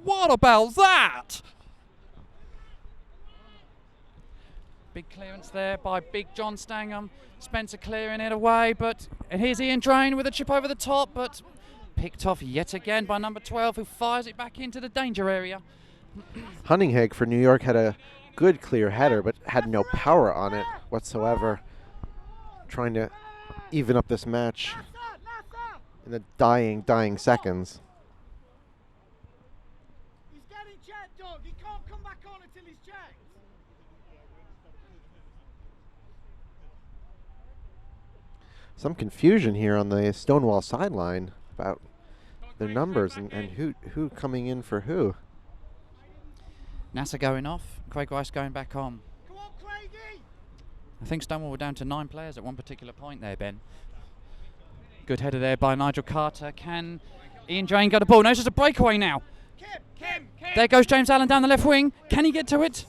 What about that? Big clearance there by Big John Stangham. Spencer clearing it away, and here's Ian Drain with a chip over the top, but picked off yet again by number 12, who fires it back into the danger area. Hunningheg for New York had a good clear header, but had no power on it whatsoever. Trying to even up this match in the dying seconds. He's getting checked, Doug. He can't come back on until he's checked. Some confusion here on the Stonewall sideline about the numbers and who coming in for who. NASA going off, Craig Rice going back on. Come on, Craigie. I think Stonewall were down to 9 players at one particular point there, Ben. Good header there by Nigel Carter. Can Ian Drain get the ball? No, it's just a breakaway now. Kim. There goes James Allen down the left wing. Can he get to it?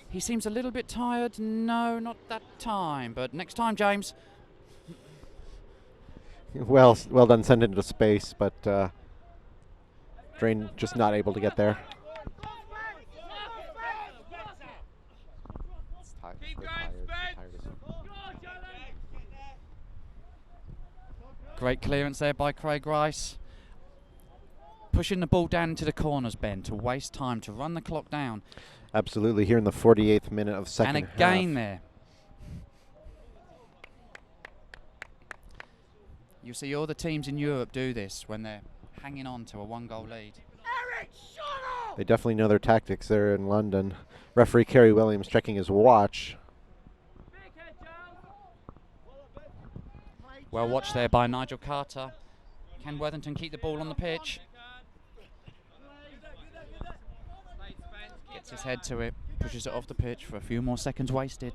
He seems a little bit tired. No, not that time. But next time, James. Well done, send it into space, but Drain just not able to get there. Great clearance there by Craig Rice. Pushing the ball down into the corners, Ben, to waste time, to run the clock down. Absolutely, here in the 48th minute of second And half. again there. You see all the teams in Europe do this when they're hanging on to a 1-goal lead. They definitely know their tactics there in London. Referee Kerry Williams checking his watch. Well watched there by Nigel Carter. Can Worthington keep the ball on the pitch? Gets his head to it, pushes it off the pitch for a few more seconds wasted.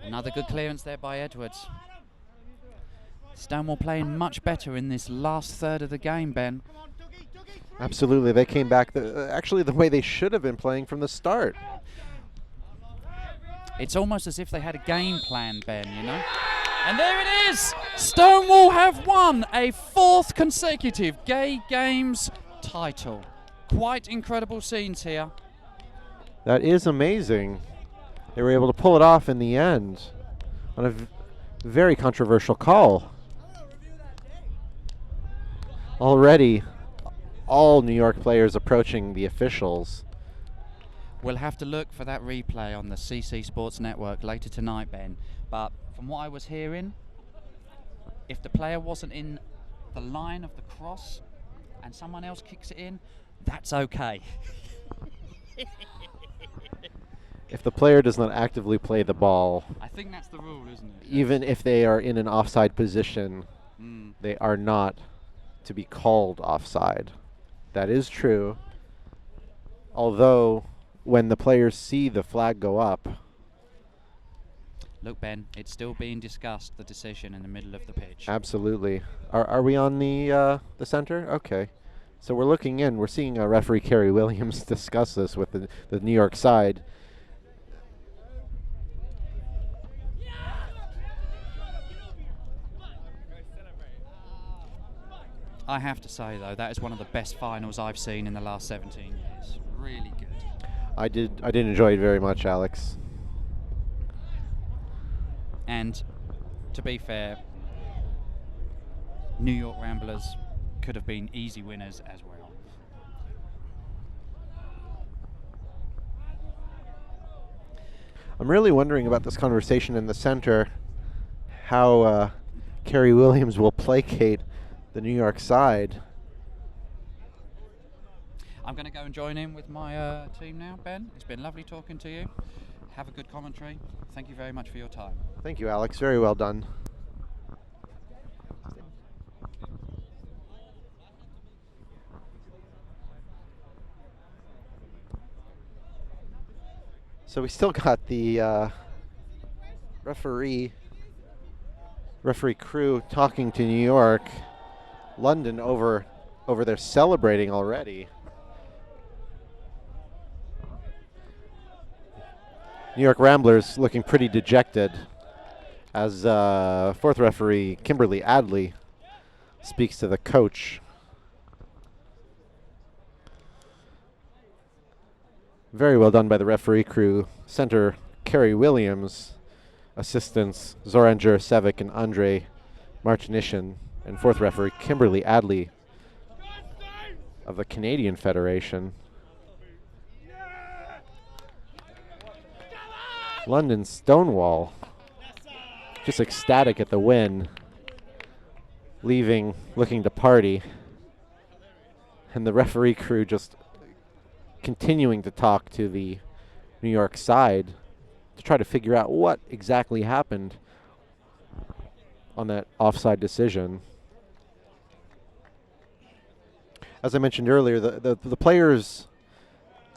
Another good clearance there by Edwards. Stonewall playing much better in this last third of the game, Ben. Absolutely, they came back actually the way they should have been playing from the start. It's almost as if they had a game plan, Ben, you know? And there it is! Stonewall have won a 4th consecutive Gay Games title. Quite incredible scenes here. That is amazing. They were able to pull it off in the end on a very controversial call. Already, all New York players approaching the officials. We'll have to look for that replay on the CC Sports Network later tonight, Ben. But from what I was hearing, if the player wasn't in the line of the cross and someone else kicks it in, that's okay. If the player does not actively play the ball, I think that's the rule, isn't it? even if they are in an offside position, they are not to be called offside. That is true. Although, when the players see the flag go up, Look, Ben, it's still being discussed, the decision in the middle of the pitch. absolutely. Are we on the center? Okay. So we're looking in. We're seeing referee Kerry Williams discuss this with the New York side. I have to say, though, that is one of the best finals I've seen in the last 17 years. Really good. I did enjoy it very much, Alex. And to be fair, New York Ramblers could have been easy winners as well. I'm really wondering about this conversation in the center, how Kerry Williams will placate the New York side. I'm going to go and join in with my team now, Ben. It's been lovely talking to you. Have a good commentary. Thank you very much for your time. Thank you, Alex. Very well done. So we still got the referee crew talking to New York. London over there celebrating already. New York Ramblers looking pretty dejected as 4th referee Kimberly Adley speaks to the coach. Very well done by the referee crew. Center Kerry Williams, assistants Zoran Jurasevic and Andre Martinishin, and 4th referee Kimberly Adley of the Canadian Federation. London Stonewall just ecstatic at the win, leaving looking to party, and the referee crew just continuing to talk to the New York side to try to figure out what exactly happened on that offside decision. As I mentioned earlier, the players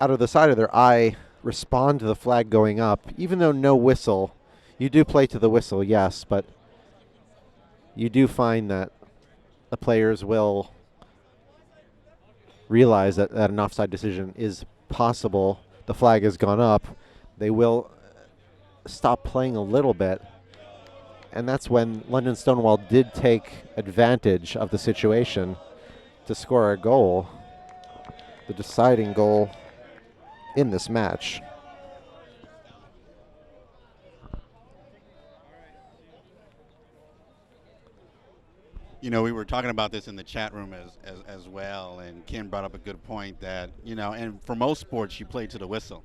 out of the side of their eye, respond to the flag going up, even though no whistle. You do play to the whistle, yes, but you do find that the players will realize that an offside decision is possible. The flag has gone up. They will stop playing a little bit. And that's when London Stonewall did take advantage of the situation to score a goal, the deciding goal in this match. You know, we were talking about this in the chat room as well, and Ken brought up a good point that, you know, and for most sports, you play to the whistle,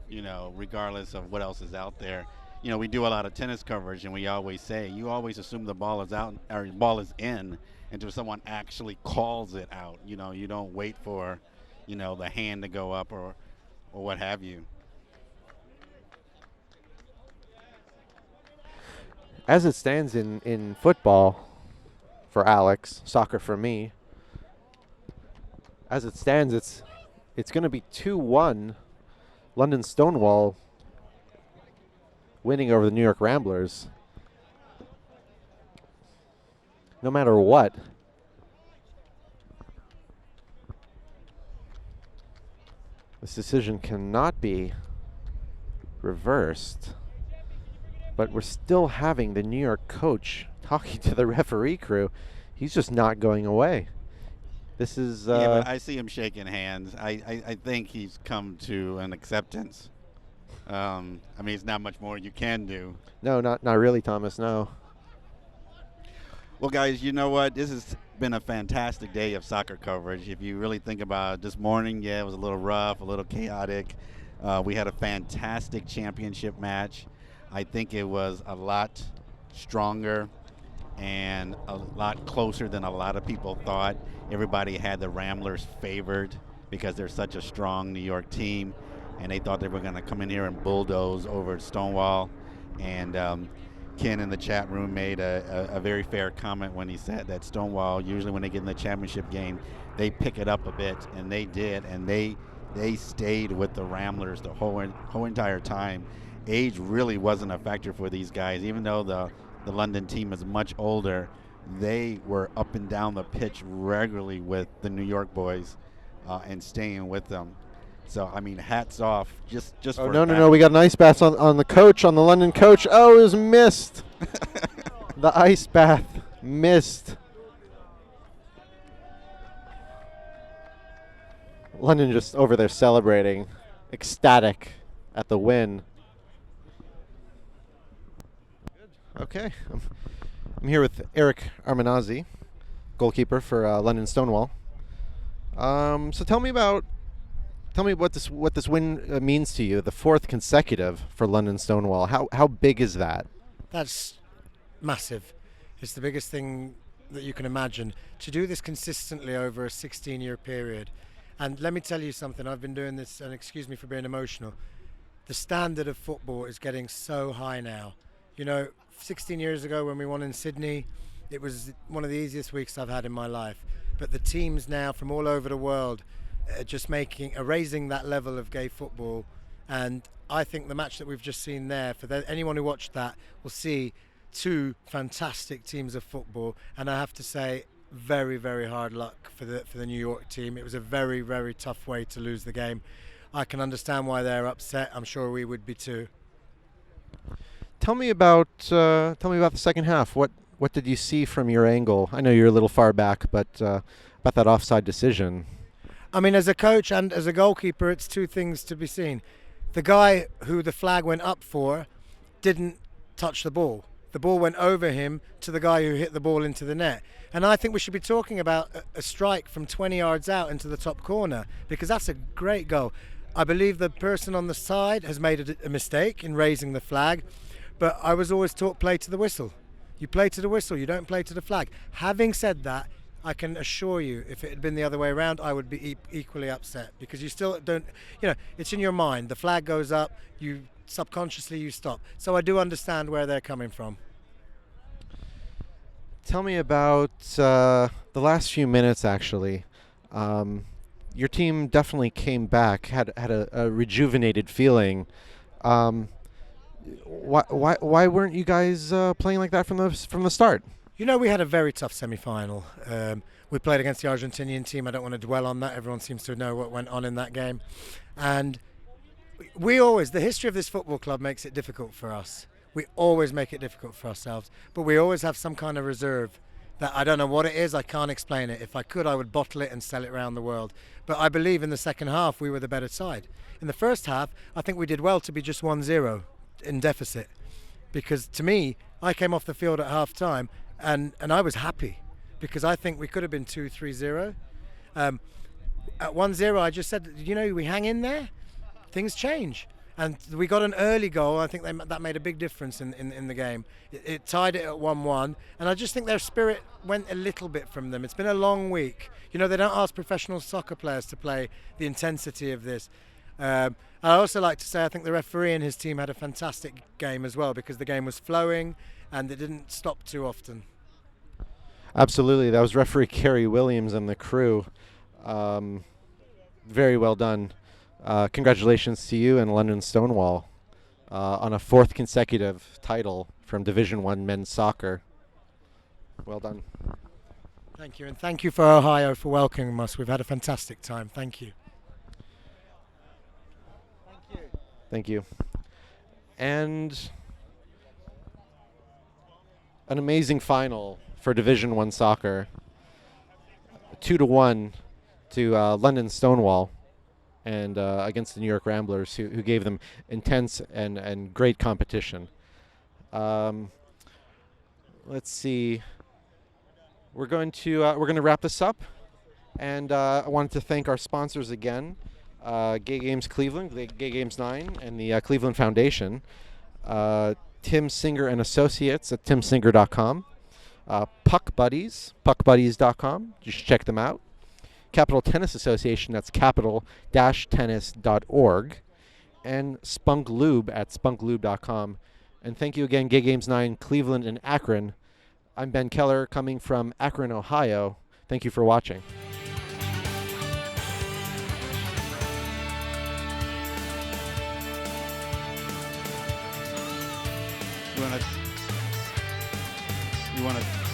you know, regardless of what else is out there. You know, we do a lot of tennis coverage, and we always say, you always assume the ball is out or the ball is in until someone actually calls it out. You know, you don't wait for, you know, the hand to go up or what have you. As it stands in football, for Alex, soccer for me, as it stands, it's going to be 2-1, London Stonewall winning over the New York Ramblers. No matter what, this decision cannot be reversed. But we're still having the New York coach talking to the referee crew. He's just not going away. This is... yeah, but I see him shaking hands. I think he's come to an acceptance. I mean, it's not much more you can do. No, not really, Thomas, no. Well, guys, you know what? This has been a fantastic day of soccer coverage. If you really think about it, this morning, yeah, it was a little rough, a little chaotic. We had a fantastic championship match. I think it was a lot stronger and a lot closer than a lot of people thought. Everybody had the Ramblers favored because they're such a strong New York team, and they thought they were going to come in here and bulldoze over Stonewall. And Ken in the chat room made a very fair comment when he said that Stonewall, usually when they get in the championship game, they pick it up a bit, and they did, and they stayed with the Ramblers the whole entire time. Age really wasn't a factor for these guys. Even though the London team is much older, they were up and down the pitch regularly with the New York boys and staying with them. So, I mean, hats off just for that. No. We got an ice bath on the coach, on the London coach. Oh, it was missed. The ice bath missed. London just over there celebrating, ecstatic at the win. Okay, I'm here with Eric Armanazzi, goalkeeper for London Stonewall. So tell me what this win means to you. The fourth consecutive for London Stonewall. How big is that? That's massive. It's the biggest thing that you can imagine. To do this consistently over a 16-year period, and let me tell you something. I've been doing this, and excuse me for being emotional. The standard of football is getting so high now. You know, 16 years ago when we won in Sydney, it was one of the easiest weeks I've had in my life. But the teams now from all over the world are just raising that level of gay football. And I think the match that we've just seen there, anyone who watched that will see two fantastic teams of football. And I have to say, very, very hard luck for the New York team. It was a very, very tough way to lose the game. I can understand why they're upset. I'm sure we would be too. Tell me about the second half. What did you see from your angle? I know you're a little far back, but about that offside decision. I mean, as a coach and as a goalkeeper, it's two things to be seen. The guy who the flag went up for didn't touch the ball. The ball went over him to the guy who hit the ball into the net. And I think we should be talking about a strike from 20 yards out into the top corner, because that's a great goal. I believe the person on the side has made a mistake in raising the flag, but I was always taught play to the whistle. You play to the whistle, you don't play to the flag. Having said that, I can assure you, if it had been the other way around, I would be equally upset, because you still don't, it's in your mind. The flag goes up, you subconsciously you stop. So I do understand where they're coming from. Tell me about the last few minutes, actually. your team definitely came back, had a rejuvenated feeling. Why weren't you guys playing like that from the start? You know, we had a very tough semi-final. We played against the Argentinian team. I don't want to dwell on that. Everyone seems to know what went on in that game. And the history of this football club makes it difficult for us. We always make it difficult for ourselves. But we always have some kind of reserve that I don't know what it is. I can't explain it. If I could, I would bottle it and sell it around the world. But I believe in the second half, we were the better side. In the first half, I think we did well to be just 1-0 in deficit. Because to me, I came off the field at half time and I was happy because I think we could have been 2-3-0. At 1-0, I just said, we hang in there, things change. And we got an early goal. I think that made a big difference in the game. It tied it at 1-1. And I just think their spirit went a little bit from them. It's been a long week. They don't ask professional soccer players to play the intensity of this. I also like to say I think the referee and his team had a fantastic game as well because the game was flowing and it didn't stop too often. Absolutely. That was referee Kerry Williams and the crew. Very well done. Congratulations to you and London Stonewall on a 4th consecutive title from Division 1 men's soccer. Well done. Thank you. And thank you for Ohio for welcoming us. We've had a fantastic time. Thank you. Thank you. And an amazing final for Division 1 soccer. 2-1 to London Stonewall and against the New York Ramblers, who gave them intense and great competition. Let's see. We're going to wrap this up, and I wanted to thank our sponsors again. Gay Games Cleveland, Gay Games 9, and the Cleveland Foundation. Tim Singer and Associates at timsinger.com. Puck Buddies, puckbuddies.com. You should check them out. Capital Tennis Association, that's capital-tennis.org. And Spunk Lube at spunklube.com. And thank you again, Gay Games 9, Cleveland and Akron. I'm Ben Keller, coming from Akron, Ohio. Thank you for watching. You want to